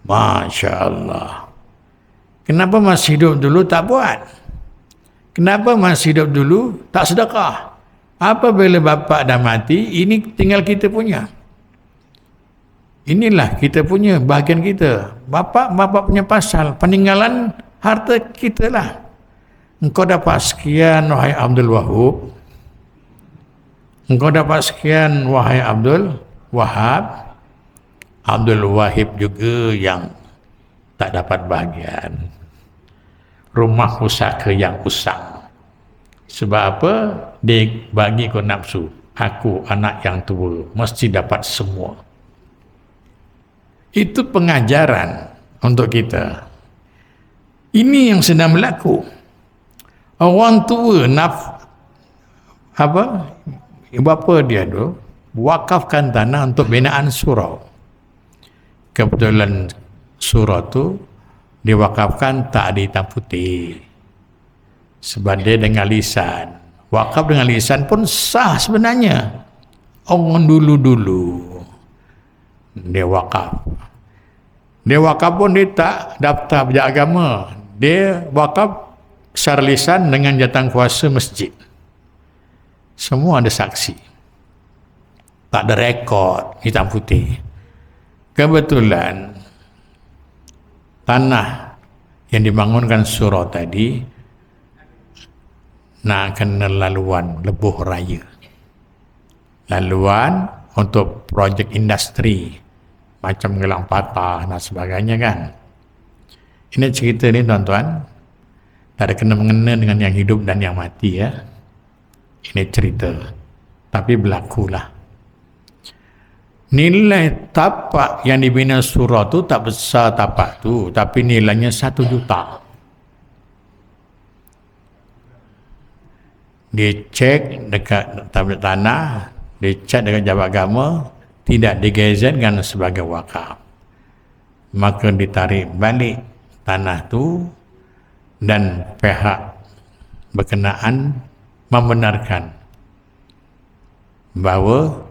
Masya Allah. Kenapa masa hidup dulu tak buat? Kenapa masa hidup dulu tak sedekah? Apabila bapa dah mati, ini tinggal kita punya. Inilah kita punya, bahagian kita. Bapa punya pasal, peninggalan harta kita lah. Engkau dapat sekian, wahai Abdul Wahab. Engkau dapat sekian, wahai Abdul Wahab. Abdul Wahab juga yang tak dapat bahagian. Rumah pusaka yang usang. Sebab apa? Dia bagi kau nafsu. Aku anak yang tua, mesti dapat semua. Itu pengajaran untuk kita. Ini yang sedang berlaku. Orang tua bapa dia tu wakafkan tanah untuk binaan surau. Kebetulan surau tu diwakafkan tak ada hitam putih. Sebab dia dengan lisan. Wakaf dengan lisan pun sah sebenarnya. Orang dulu-dulu dia wakaf. Dia wakaf pun dia tak daftar pejak agama. Dia wakaf secara lisan dengan jawatankuasa masjid. Semua ada saksi. Tak ada rekod hitam putih. Kebetulan tanah yang dibangunkan surau tadi nak kena laluan lebuh raya. Laluan untuk projek industri macam gelang patah dan sebagainya kan. Ini cerita ni tuan-tuan, tak ada kena-mengena dengan yang hidup dan yang mati ya. Ini cerita. Tapi berlakulah. Nilai tapak yang dibina surau tu tak besar tapak tu, tapi nilainya 1 juta. Dia cek dekat tablet tanah, dia cek dekat jabat agama, tidak digazetkan sebagai wakaf. Maka ditarik balik tanah tu dan pihak berkenaan membenarkan bahawa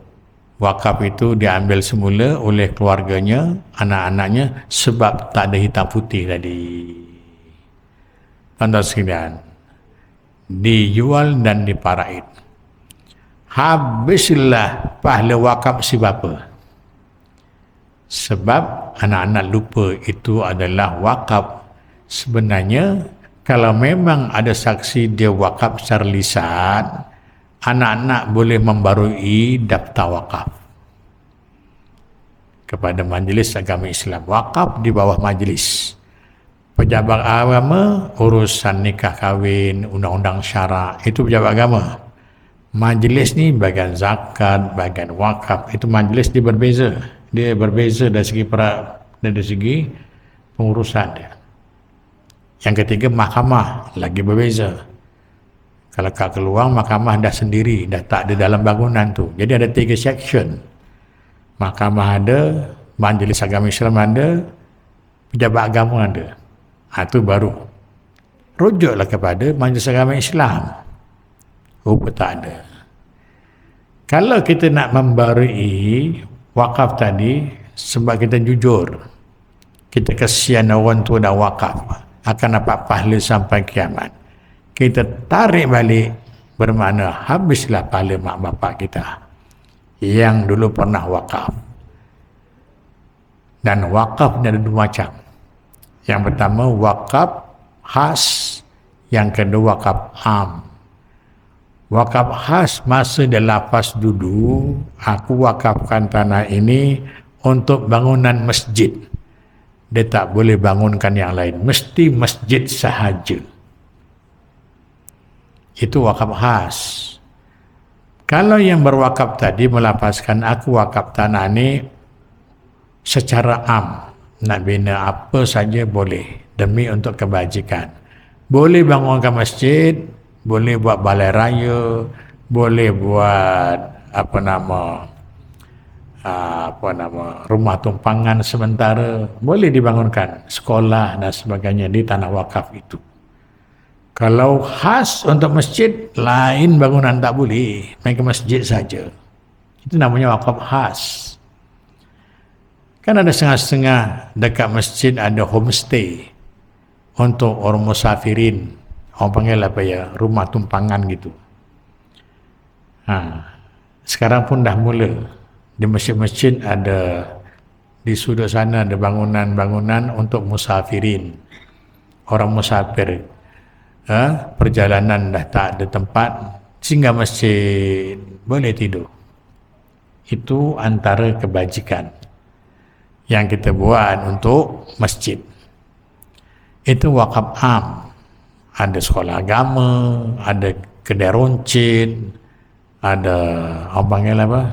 wakaf itu diambil semula oleh keluarganya, anak-anaknya sebab tak ada hitam putih tadi. Tuan-tuan sekalian, dijual dan diparaid. Habislah pahala wakaf si bapa. Sebab anak-anak lupa itu adalah wakaf. Sebenarnya kalau memang ada saksi dia wakaf secara lisan, anak-anak boleh membarui daftar wakaf kepada Majlis Agama Islam. Wakaf di bawah majlis. Pejabat agama urusan nikah kahwin, undang-undang syarak, itu pejabat agama. Majlis ni bagian zakat, bagian wakaf, itu majlis dia berbeza. Dia berbeza dari segi pengurusan dia. Yang ketiga mahkamah lagi berbeza. Kalau kat keluar mahkamah dah sendiri, dah tak ada dalam bangunan tu. Jadi ada 3 section. Mahkamah ada, Majlis Agama Islam ada, pejabat agama ada. Itu baru. Rujuklah kepada Majlis Agama Islam. Rupa tak ada. Kalau kita nak membarui wakaf tadi, sebab kita jujur, kita kesian orang tua dah wakaf, akan dapat pahala sampai kiamat. Kita tarik balik, bermakna habislah pahala mak bapak kita yang dulu pernah wakaf. Dan wakaf ada 2 macam. Yang pertama wakaf khas, yang kedua wakaf am. Wakaf khas masa dia lafaz dulu, aku wakafkan tanah ini untuk bangunan masjid. Dia tak boleh bangunkan yang lain, mesti masjid sahaja. Itu wakaf khas. Kalau yang berwakaf tadi melafazkan aku wakaf tanah ni secara am, nak bina apa saja boleh demi untuk kebajikan. Boleh bangunkan masjid, boleh buat balai raya, boleh buat rumah tumpangan sementara, boleh dibangunkan sekolah dan sebagainya di tanah wakaf itu. Kalau khas untuk masjid, lain bangunan tak boleh, main ke masjid saja. Itu namanya wakaf khas. Kan ada setengah-setengah dekat masjid ada homestay untuk orang musafirin. Orang panggil apa ya, rumah tumpangan gitu. Sekarang pun dah mula. Di masjid-masjid ada, di sudut sana ada bangunan-bangunan untuk musafirin. Orang musafir. Perjalanan dah tak ada tempat, singgah masjid, boleh tidur. Itu antara kebajikan yang kita buat untuk masjid. Itu wakaf am. Ada sekolah agama, ada kedai runcit, ada apa panggil apa?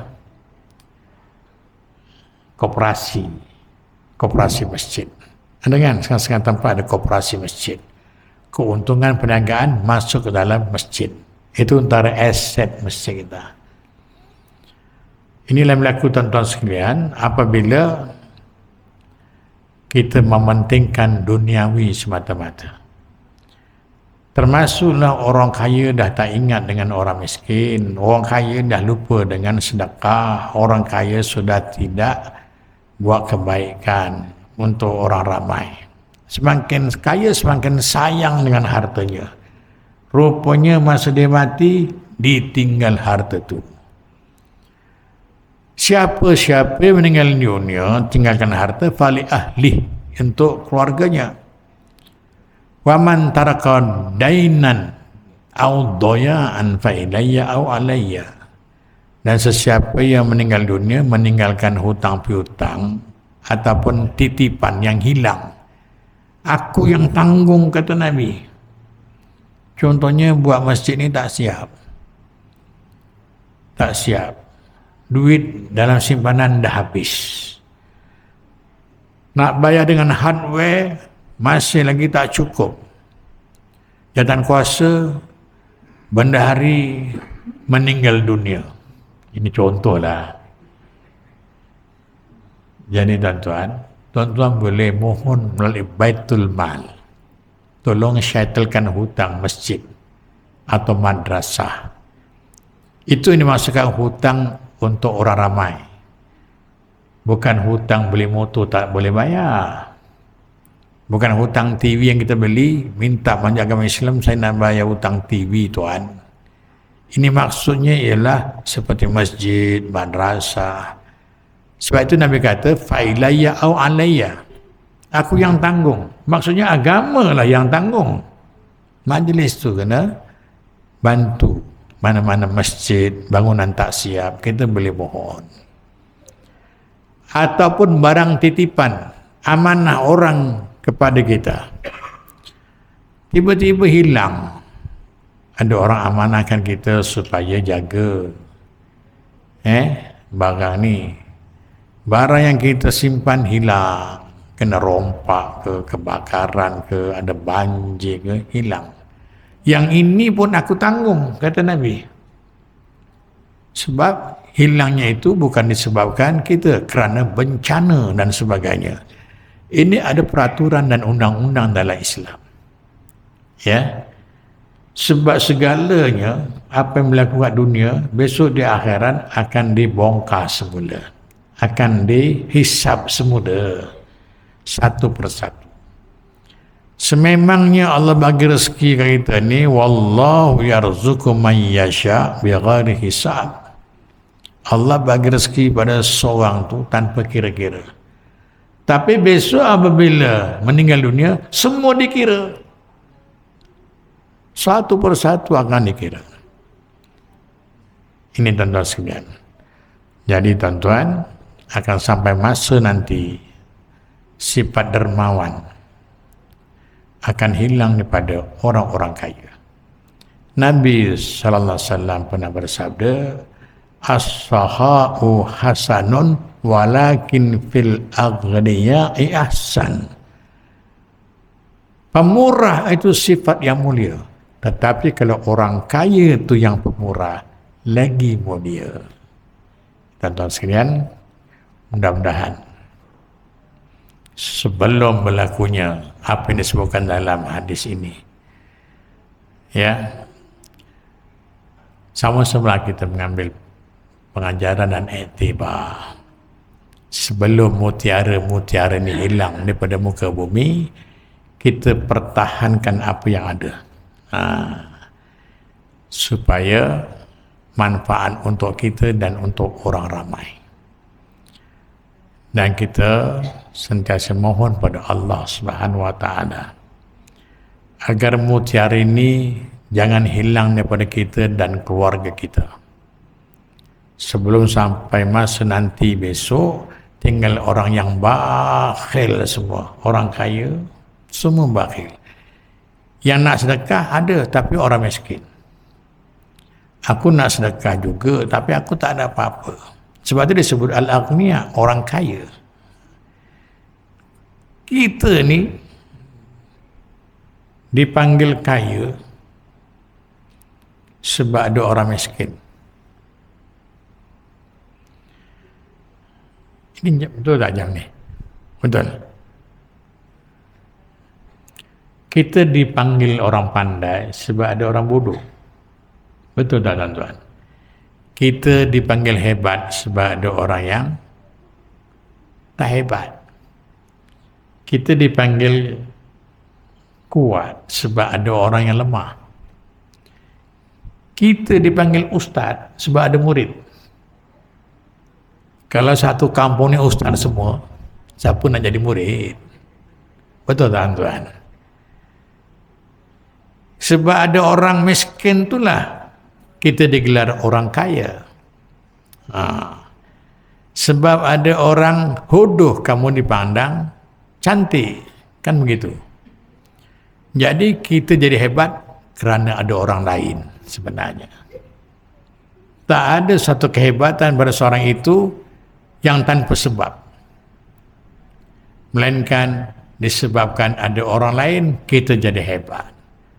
Koperasi masjid. Ada kan sekarang tempat ada koperasi masjid. Keuntungan perniagaan masuk ke dalam masjid. Itu antara aset masjid kita. Inilah berlaku tuan-tuan sekalian apabila kita mementingkan duniawi semata-mata. Termasuklah orang kaya dah tak ingat dengan orang miskin. Orang kaya dah lupa dengan sedekah. Orang kaya sudah tidak buat kebaikan untuk orang ramai. Semakin kaya semakin sayang dengan hartanya. Rupanya masa dia mati ditinggal harta tu. Siapa-siapa yang meninggal dunia tinggalkan harta fali ahli untuk keluarganya. Wa man taraka dainan au dayaan fa ilayya au alayya. Dan sesiapa yang meninggal dunia meninggalkan hutang piutang ataupun titipan yang hilang, aku yang tanggung, kata Nabi. Contohnya buat masjid ni tak siap. Duit dalam simpanan dah habis. Nak bayar dengan hardware masih lagi tak cukup. Jawatan kuasa bendahari meninggal dunia. Ini contohlah. Jadi tuan-tuan boleh mohon melalui Baitul Mal. Tolong settlekan hutang masjid atau madrasah. Itu yang dimaksudkan hutang untuk orang ramai. Bukan hutang beli motor tak boleh bayar. Bukan hutang TV yang kita beli, minta panjang agama Islam, saya nak bayar hutang TV tuan. Ini maksudnya ialah seperti masjid, madrasah. Sebab itu Nabi kata, fa'ilayya au alayya. Aku yang tanggung. Maksudnya agama lah yang tanggung. Majlis tu kena bantu. Mana-mana masjid, bangunan tak siap, kita boleh mohon. Ataupun barang titipan, amanah orang kepada kita. Tiba-tiba hilang. Ada orang amanahkan kita supaya jaga. Barang ni. Barang yang kita simpan hilang. Kena rompak ke, kebakaran ke, ada banjir ke, hilang. Yang ini pun aku tanggung, kata Nabi. Sebab hilangnya itu bukan disebabkan kita kerana bencana dan sebagainya. Ini ada peraturan dan undang-undang dalam Islam. Ya. Sebab segalanya apa yang berlaku kat dunia besok di akhirat akan dibongkar semula. Akan dihisap semula. Satu persatu. Sememangnya Allah bagi rezeki kat kita ni, wallahu yarzuqu man yasha bighairi hisab. Allah bagi rezeki pada seorang tu tanpa kira-kira. Tapi besok apabila meninggal dunia, semua dikira. Satu persatu akan dikira. Ini tuan-tuan sekalian. Jadi tuan-tuan, akan sampai masa nanti sifat dermawan akan hilang daripada orang-orang kaya. Nabi sallallahu alaihi wasallam pernah bersabda, as-sakha'u hasanun walakin fil aghniya'i ahsan. Pemurah itu sifat yang mulia, tetapi kalau orang kaya itu yang pemurah lagi mulia. Tuan-tuan sekalian, mudah-mudahan sebelum berlakunya apa yang disebutkan dalam hadis ini, ya, sama-sama kita mengambil pengajaran dan iktibar. Sebelum mutiara-mutiara ini hilang daripada muka bumi, kita pertahankan apa yang ada, supaya manfaat untuk kita dan untuk orang ramai. Dan kita sentiasa mohon pada Allah Subhanahu wa taala agar mutiara ini jangan hilang daripada kita dan keluarga kita. Sebelum sampai masa nanti besok, tinggal orang yang bakhil semua. Orang kaya, semua bakhil. Yang nak sedekah ada, tapi orang miskin. Aku nak sedekah juga, tapi aku tak ada apa-apa. Sebab itu disebut al-aghniya, orang kaya. Kita ni dipanggil kaya sebab ada orang miskin. Ini betul tak jam ni? Betul. Kita dipanggil orang pandai sebab ada orang bodoh. Betul tak tuan-tuan? Kita dipanggil hebat sebab ada orang yang tak hebat. Kita dipanggil kuat sebab ada orang yang lemah. Kita dipanggil ustaz sebab ada murid. Kalau satu kampung ni ustaz semua, siapa nak jadi murid? Betul tak tuan? Sebab ada orang miskin itulah kita digelar orang kaya. Sebab ada orang hodoh kamu dipandang cantik, kan begitu. Jadi kita jadi hebat kerana ada orang lain sebenarnya. Tak ada satu kehebatan pada seorang itu yang tanpa sebab, melainkan disebabkan ada orang lain kita jadi hebat.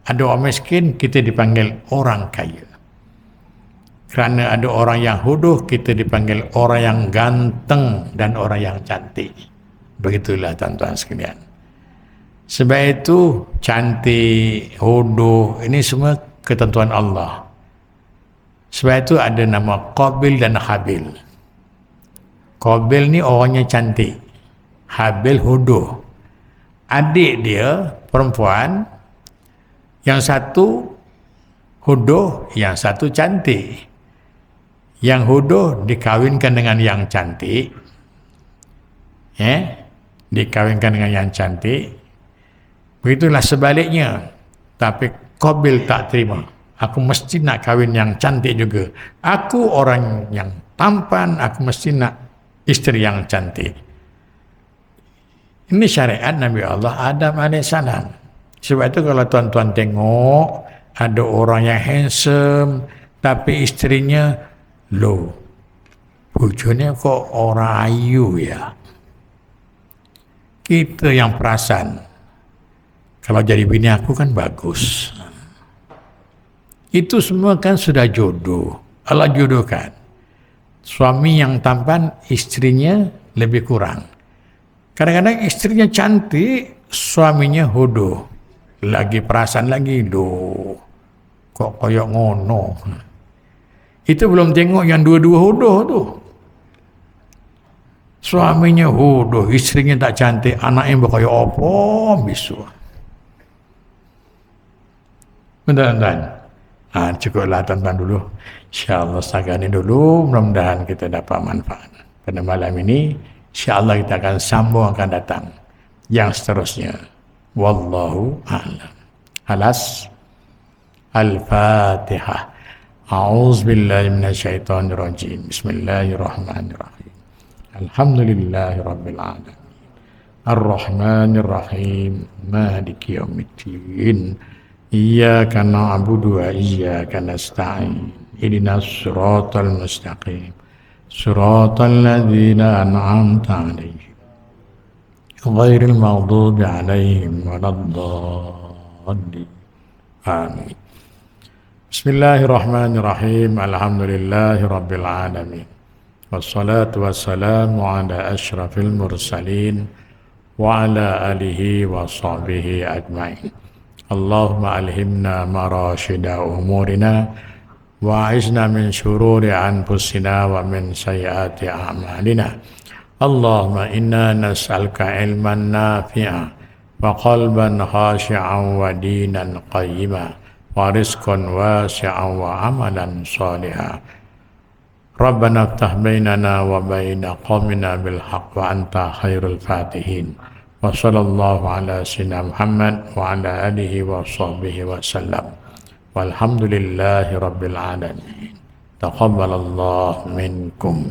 Ada orang miskin kita dipanggil orang kaya. Kerana ada orang yang hodoh kita dipanggil orang yang ganteng dan orang yang cantik. Begitulah tuan-tuan sekalian. Sebab itu cantik, hodoh, ini semua ketentuan Allah. Sebab itu ada nama Qabil dan Habil. Qabil ni orangnya cantik, Habil hodoh. Adik dia perempuan, yang satu hodoh, yang satu cantik. Yang hodoh dikawinkan dengan yang cantik, dikawinkan dengan yang cantik. Begitulah sebaliknya. Tapi Qabil tak terima. Aku mesti nak kahwin yang cantik juga. Aku orang yang tampan, aku mesti nak isteri yang cantik. Ini syariat Nabi Allah Adam AS. Sebab itu kalau tuan-tuan tengok ada orang yang handsome tapi isterinya low, bojone kok orang ayu ya. Kita yang perasan kalau jadi bini aku kan bagus. Itu semua kan sudah jodoh. Allah jodohkan. Suami yang tampan, istrinya lebih kurang. Kadang-kadang istrinya cantik, suaminya hodoh. Lagi perasan lagi, loh, kok koyok ngono. Itu belum tengok yang dua-dua hodoh tu. Suaminya hodoh, istrinya tak cantik, anaknya berkoyok apa, bisu. Tuan-tuan, cukuplah tuan-tuan dulu. InsyaAllah setakat ini dulu, mudah-mudahan kita dapat manfaat. Pada malam ini, insyaAllah kita akan sambung akan datang yang seterusnya. Wallahu a'lam. Alas. Al-Fatihah. A'udzubillahi minasyaitonirrajim. Bismillahirrahmanirrahim. Alhamdulillahirabbil alamin. Ar-Rahmanirrahim. Maliki yaumiddin. iyyaka na'budu wa iyyaka nasta'in ihdinas siratal mustaqim siratal ladzina an'amta 'alaihim ghairil maghdubi 'alaihim waladdallin. Amin. Bismillahirrahmanirrahim. Alhamdulillahi rabbil alamin. Wassalatu wassalamu ala asyrafil mursalin wa ala alihi wa sahbihi ajma'in. Allahumma alhimna marashida umurina wa a'izna min syururi anfusina wa min sayyiati a'malina. Allahumma inna nas'aluka ilman nafi'a wa qalban khashi'an wa dinan qayyima wa rizqan wasi'an wa amalan salihan. Rabbana iftah bainana wa baina qaumina bil haqq wa anta khairul fatihin. Wa sallallahu ala sayyidina Muhammad wa ala alihi wa sahbihi wa sallam. Walhamdulillahi rabbil alamin. Taqabbalallahu minkum.